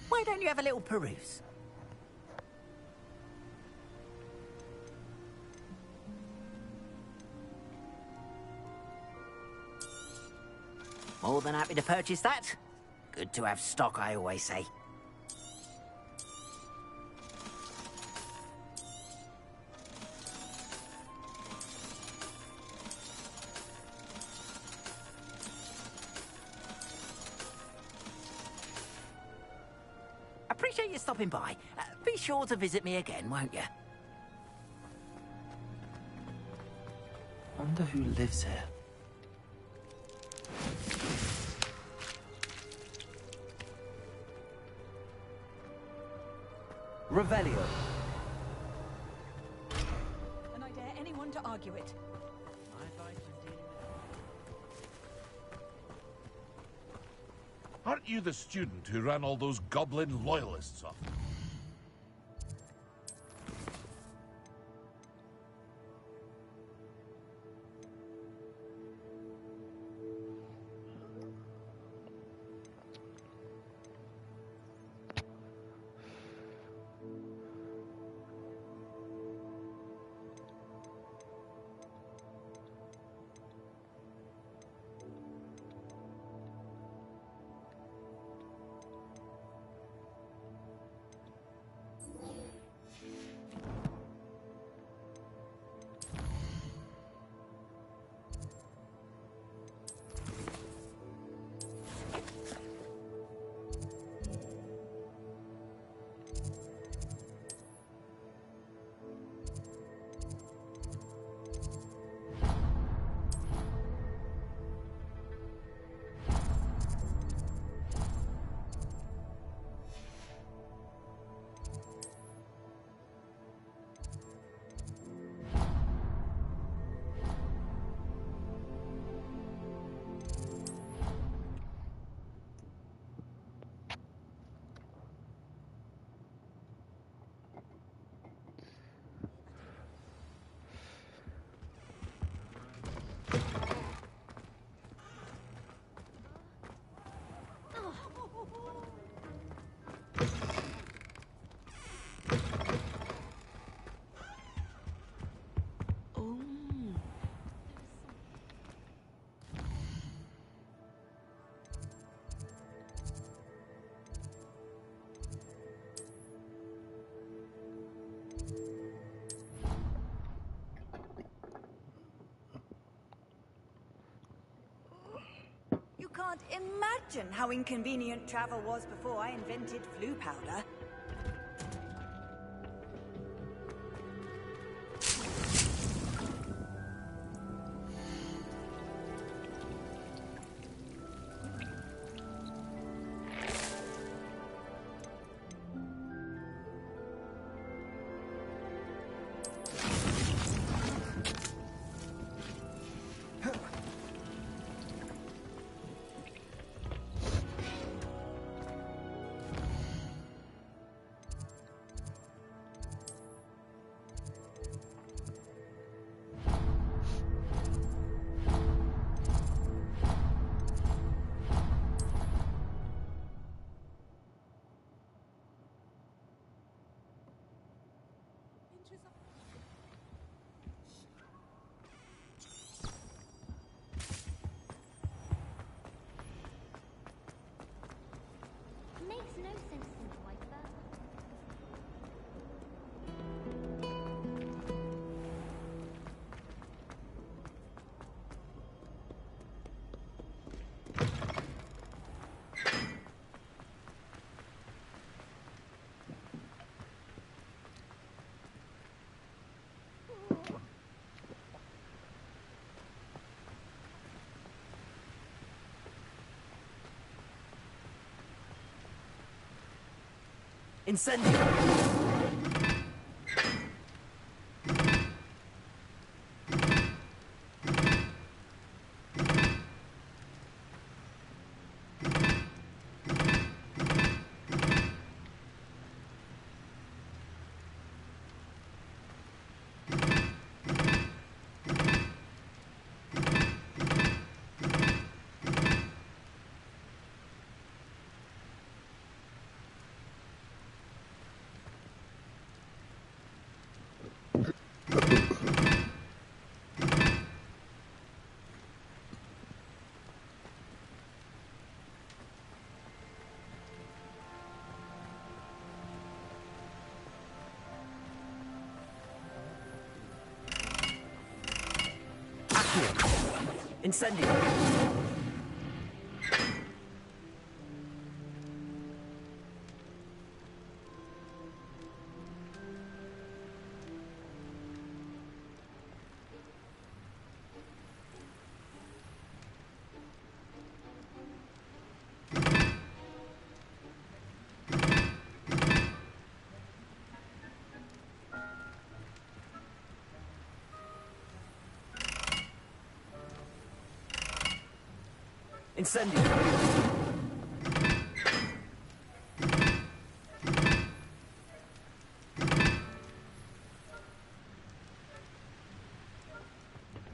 Why don't you have a little peruse? More than happy to purchase that. Good to have stock, I always say. Appreciate you stopping by. Be sure to visit me again, won't you? Wonder who lives here. Revelio. And I dare anyone to argue it. Aren't you the student who ran all those goblin loyalists off? You can't imagine how inconvenient travel was before I invented flu powder. Incendio! Incendio! Incendio!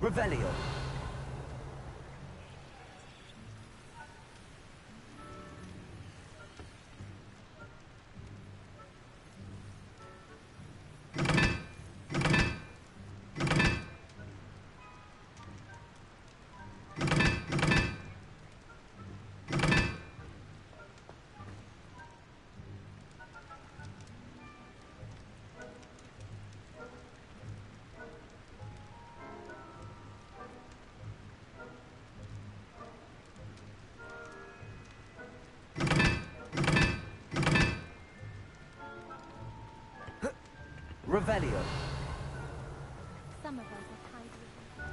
Revelio! Revelio. Some of us are tied with them.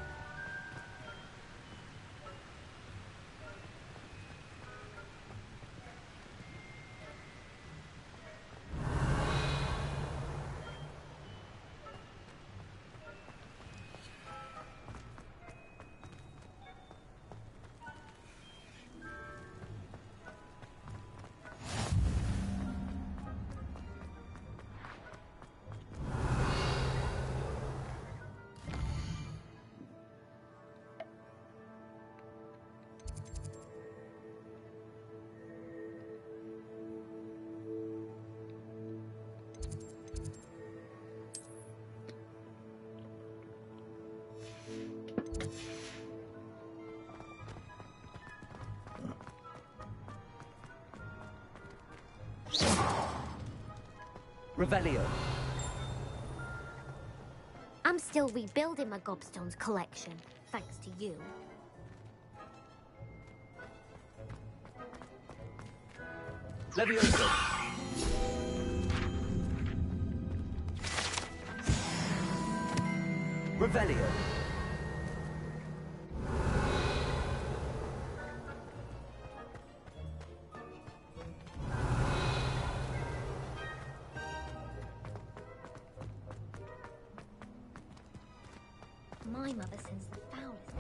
Revelio. I'm still rebuilding my gobstones collection, thanks to you. Levioso. Revelio. My mother sends the foulest.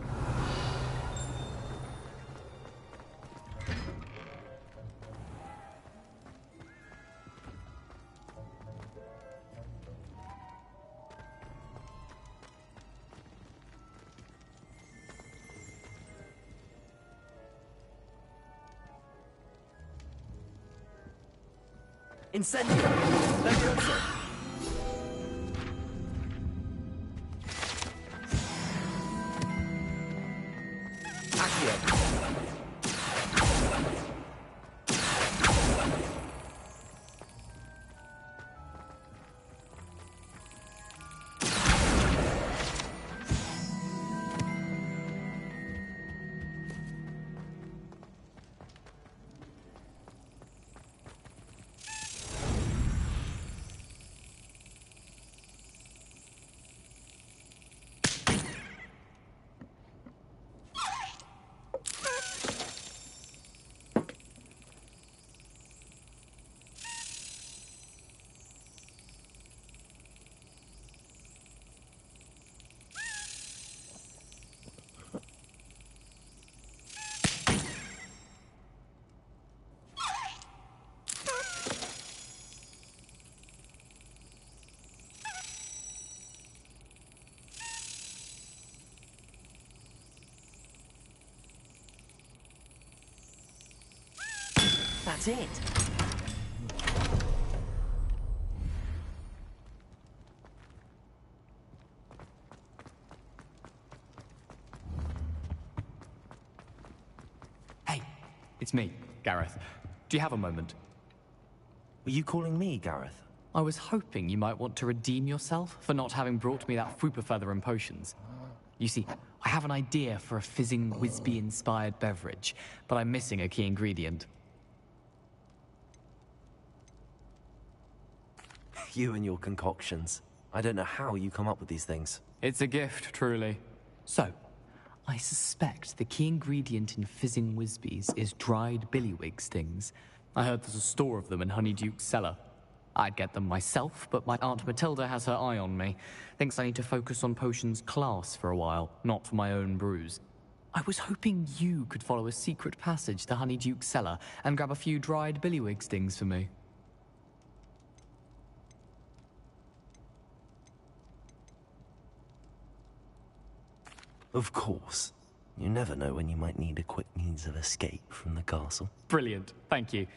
Incendio. Levioso. That's it. Hey, it's me, Gareth. Do you have a moment? Were you calling me, Gareth? I was hoping you might want to redeem yourself for not having brought me that Fooper feather and potions. You see, I have an idea for a fizzing Wisby-inspired beverage, but I'm missing a key ingredient. You and your concoctions. I don't know how you come up with these things. It's a gift, truly. So, I suspect the key ingredient in fizzing Wisbies is dried billywig stings. I heard there's a store of them in Honeyduke's cellar. I'd get them myself, but my Aunt Matilda has her eye on me. Thinks I need to focus on potions class for a while, not for my own brews. I was hoping you could follow a secret passage to Honeyduke's cellar and grab a few dried billywig stings for me. Of course. You never know when you might need a quick means of escape from the castle. Brilliant, thank you.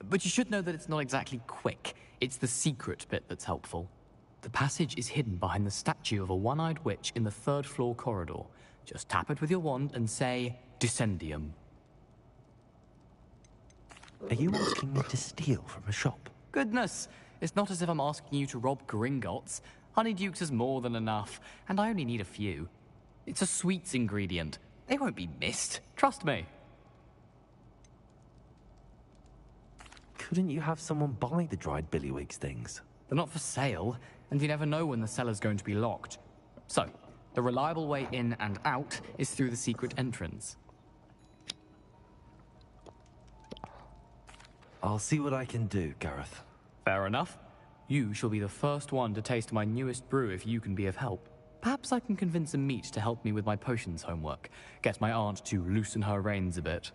But you should know that it's not exactly quick. It's the secret bit that's helpful. The passage is hidden behind the statue of a one-eyed witch in the third-floor corridor. Just tap it with your wand and say, Descendium. Are you asking me to steal from a shop? Goodness, it's not as if I'm asking you to rob Gringotts. Honeyduke's is more than enough, and I only need a few. It's a sweets ingredient. They won't be missed. Trust me. Couldn't you have someone buy the dried billywig stings? They're not for sale, and you never know when the cellar's going to be locked. So, the reliable way in and out is through the secret entrance. I'll see what I can do, Gareth. Fair enough. You shall be the first one to taste my newest brew if you can be of help. Perhaps I can convince a meat to help me with my potions homework. Get my aunt to loosen her reins a bit.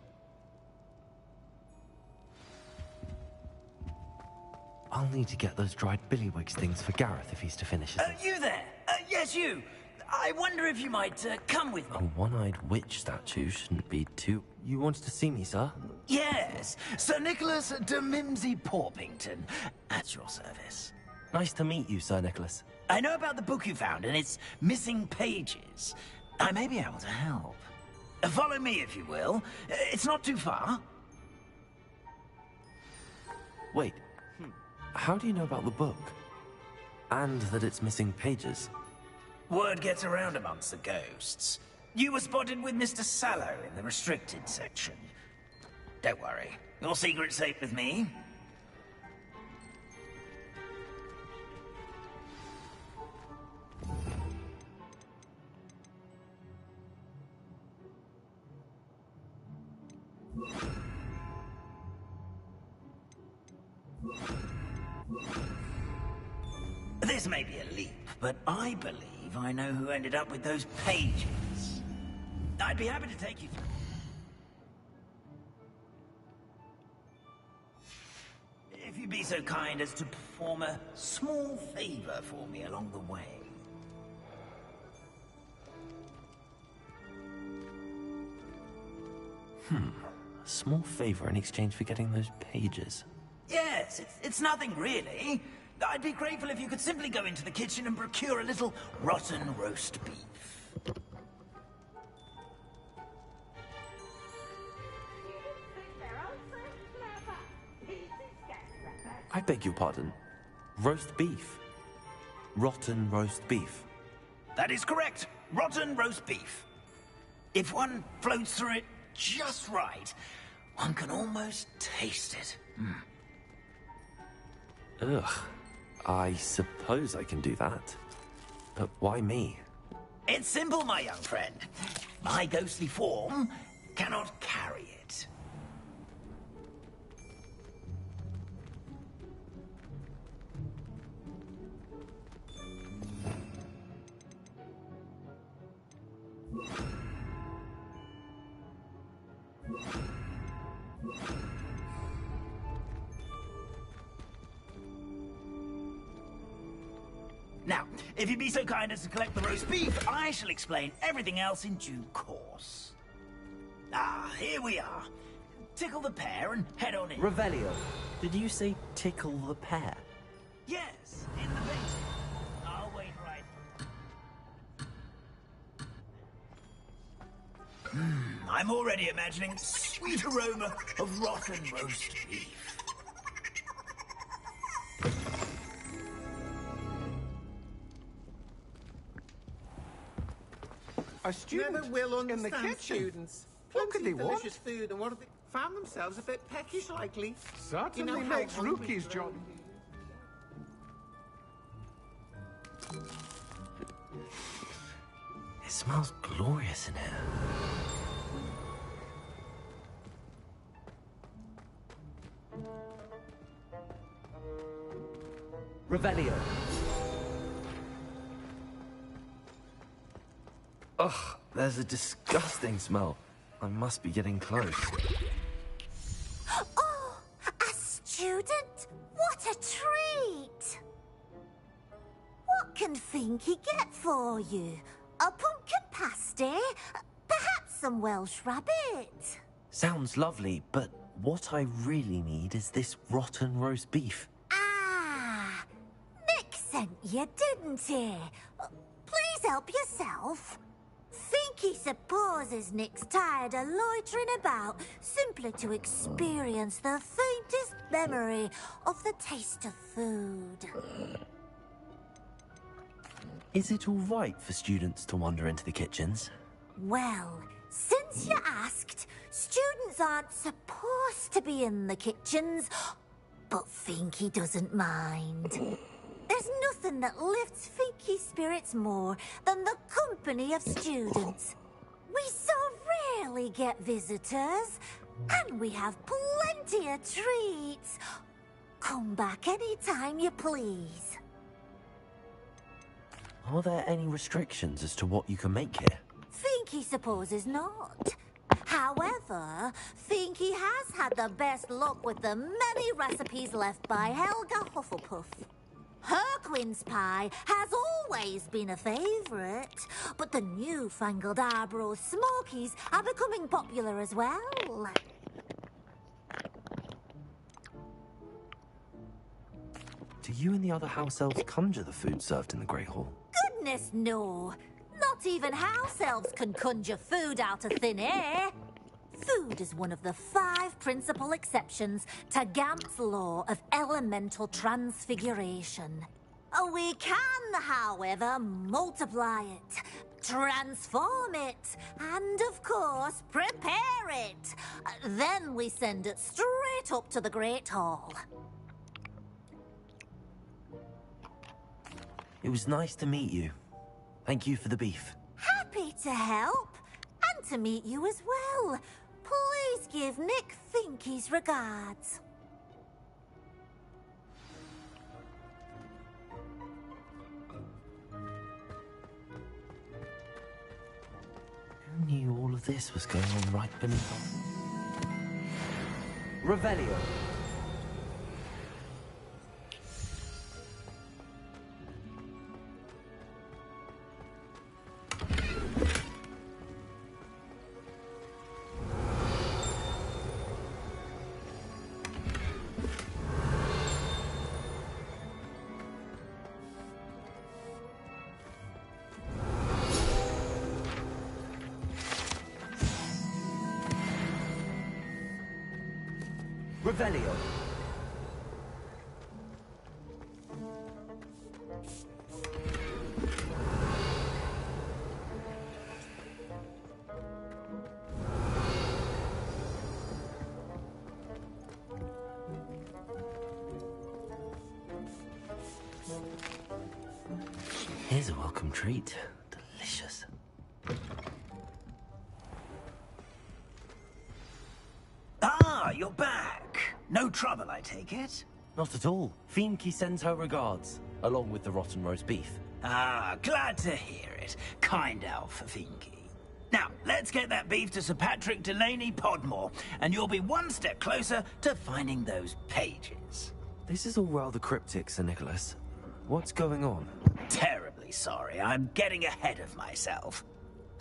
I'll need to get those dried billywig stings for Gareth if he's to finish it. You there? Yes, you. I wonder if you might come with me. A one-eyed witch statue shouldn't be too... You wanted to see me, sir? Yes, Sir Nicholas de Mimsy Porpington, at your service. Nice to meet you, Sir Nicholas. I know about the book you found and its missing pages. I may be able to help. Follow me, if you will. It's not too far. Wait, how do you know about the book? And that it's missing pages? Word gets around amongst the ghosts. You were spotted with Mr. Sallow in the restricted section. Don't worry, your secret's safe with me. This may be a leap, but I believe I know who ended up with those pages. I'd be happy to take you through. If you'd be so kind as to perform a small favor for me along the way. A small favor in exchange for getting those pages. Yes, it's nothing really. I'd be grateful if you could simply go into the kitchen and procure a little rotten roast beef. I beg your pardon. Roast beef. Rotten roast beef. That is correct. Rotten roast beef. If one floats through it just right, one can almost taste it. Ugh. I suppose I can do that. But why me? It's simple, my young friend. My ghostly form cannot carry it. Now, if you'd be so kind as to collect the roast beef, I shall explain everything else in due course. Ah, here we are. tickle the pear and head on in. Revelio, did you say tickle the pear? Yes, in the basement. I'll wait right. I'm already imagining sweet aroma of rotten roast beef. A student Never will understand in the kitchen. Students. What could they want? Delicious food, and what have they found themselves a bit peckish, likely. Certainly You know how makes hungry Rookie's they job. It smells glorious in here. Revelio. Ugh, there's a disgusting smell. I must be getting close. Oh, a student? What a treat! What can Finky get for you? A pumpkin pasty? Perhaps some Welsh rabbit? Sounds lovely, but what I really need is this rotten roast beef. Ah, Nick sent you, didn't he? Please help yourself. Finky supposes Nick's tired of loitering about simply to experience the faintest memory of the taste of food. Is it all right for students to wander into the kitchens? Well, since you asked, students aren't supposed to be in the kitchens, but Finky doesn't mind. There's nothing that lifts Finky's spirits more than the company of students. We so rarely get visitors, and we have plenty of treats. Come back any time you please. Are there any restrictions as to what you can make here? Finky supposes not. However, Finky has had the best luck with the many recipes left by Helga Hufflepuff. Her quince pie has always been a favourite, but the newfangled Arborough Smokies are becoming popular as well. Do you and the other house elves conjure the food served in the Great Hall? Goodness, no. Not even house elves can conjure food out of thin air. Food is one of the 5 principal exceptions to Gamp's law of elemental transfiguration. We can, however, multiply it, transform it, and, of course, prepare it. Then we send it straight up to the Great Hall. It was nice to meet you. Thank you for the beef. Happy to help, and to meet you as well. Please give Nick Finky's regards. Who knew all of this was going on right beneath us? Revelio. Revelio. Here's a welcome treat. Delicious. Ah, you're back. No trouble, I take it? Not at all. Finky sends her regards, along with the rotten roast beef. Ah, glad to hear it. Kind elf, Finky. Now, let's get that beef to Sir Patrick Delaney Podmore, and you'll be one step closer to finding those pages. This is all rather cryptic, Sir Nicholas. What's going on? Terribly sorry. I'm getting ahead of myself.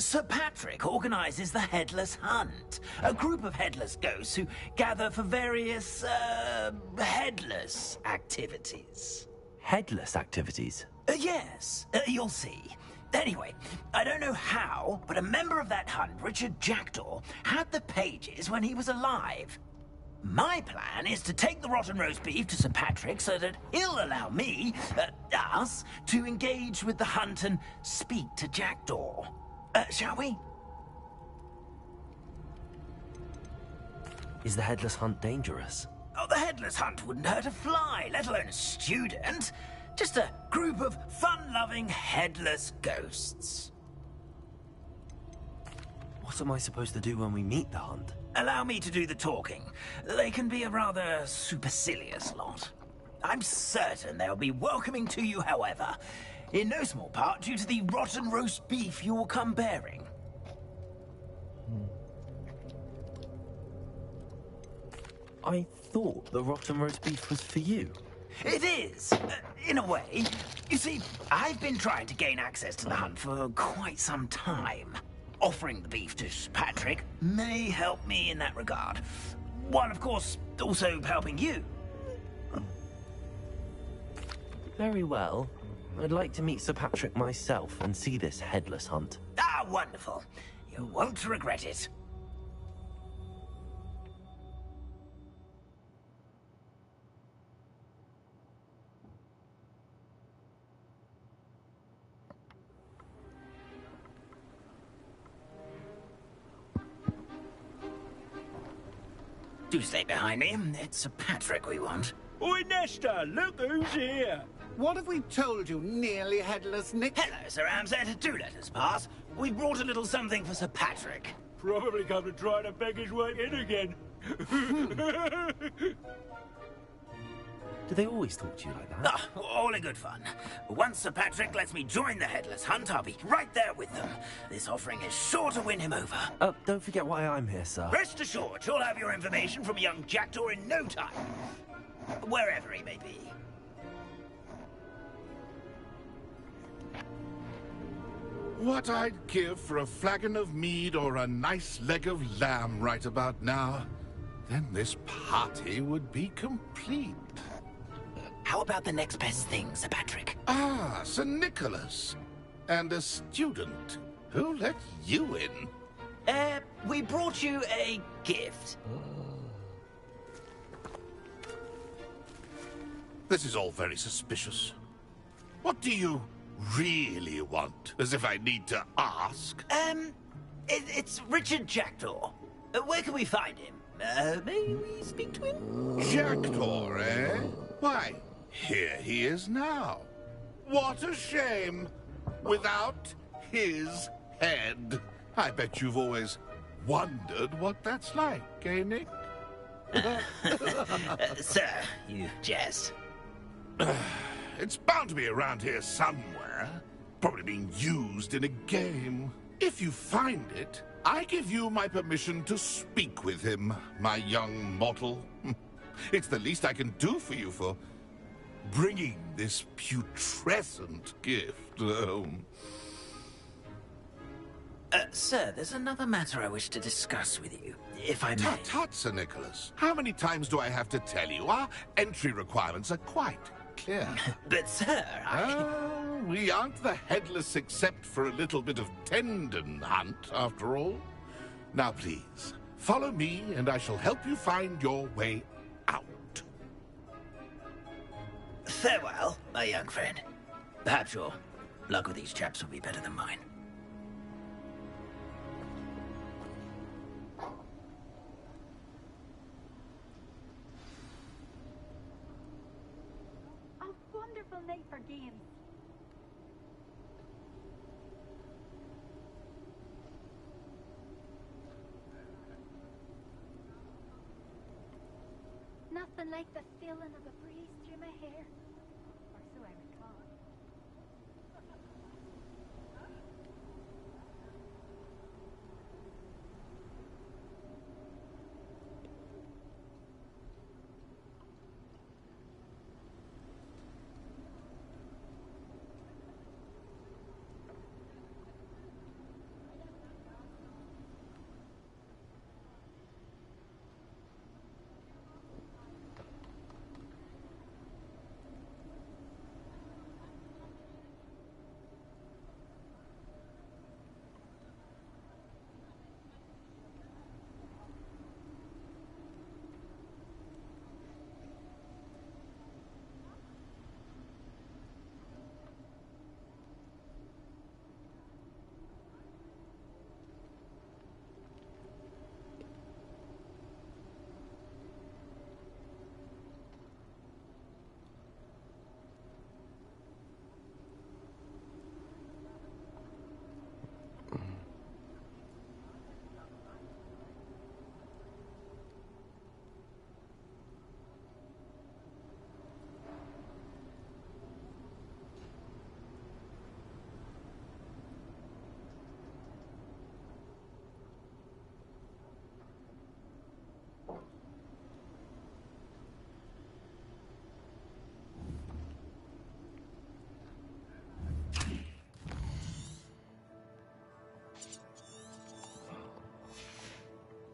Sir Patrick organises the Headless Hunt, a group of headless ghosts who gather for various, headless activities. Headless activities? Yes, you'll see. Anyway, I don't know how, but a member of that hunt, Richard Jackdaw, had the pages when he was alive. My plan is to take the rotten roast beef to Sir Patrick so that he'll allow me, us, to engage with the hunt and speak to Jackdaw. Shall we? Is the Headless Hunt dangerous? Oh, the Headless Hunt wouldn't hurt a fly, let alone a student. Just a group of fun-loving headless ghosts. What am I supposed to do when we meet the hunt? Allow me to do the talking. They can be a rather supercilious lot. I'm certain they'll be welcoming to you, however, in no small part due to the rotten roast beef you will come bearing. I thought the rotten roast beef was for you. It is, in a way. You see, I've been trying to gain access to the hunt for quite some time. Offering the beef to Sir Patrick may help me in that regard. While, of course, also helping you. Very well. I'd like to meet Sir Patrick myself and see this headless hunt. Ah, wonderful. You won't regret it. Do stay behind me. It's Sir Patrick we want. Oi, Nesta, look who's here. What have we told you, nearly headless Nick? Hello, Sir Ramsed. Do let us pass. We brought a little something for Sir Patrick. Probably come to try to beg his way in again. Do they always talk to you like that? Ah, all in good fun. Once Sir Patrick lets me join the Headless Hunt, I'll be right there with them. This offering is sure to win him over. Don't forget why I'm here, sir. Rest assured, you'll have your information from young Jackdaw in no time. Wherever he may be. What I'd give for a flagon of mead or a nice leg of lamb right about now. Then this party would be complete. How about the next best thing, Sir Patrick? Ah, Sir Nicholas. And a student. Who let you in? We brought you a gift. This is all very suspicious. What do you really want? As if I need to ask. It's Richard Jackdaw. Where can we find him? May we speak to him? Jackdaw, eh? Why, here he is now. What a shame. Without his head. I bet you've always wondered what that's like, eh, Nick? Sir, you jest. It's bound to be around here somewhere. Probably being used in a game. If you find it, I give you my permission to speak with him, my young mortal. It's the least I can do for you for bringing this putrescent gift home. Sir, there's another matter I wish to discuss with you, if I may. Tut, tut, Sir Nicholas. How many times do I have to tell you? Our entry requirements are quite clear. But, sir, we aren't the headless except for a little bit of tendon hunt, after all. Now, please, follow me, and I shall help you find your way out. Farewell, my young friend. Perhaps your luck with these chaps will be better than mine. A wonderful night for games. Nothing like the feeling of a breeze through my hair. Or so I recall.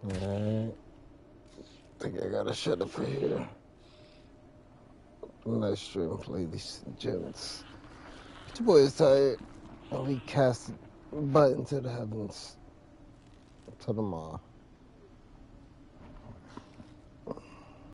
Alright. Think I gotta shut up for here. Nice stream, play these gents. Your boy is tired. I'll be casting button to the heavens. Till tomorrow.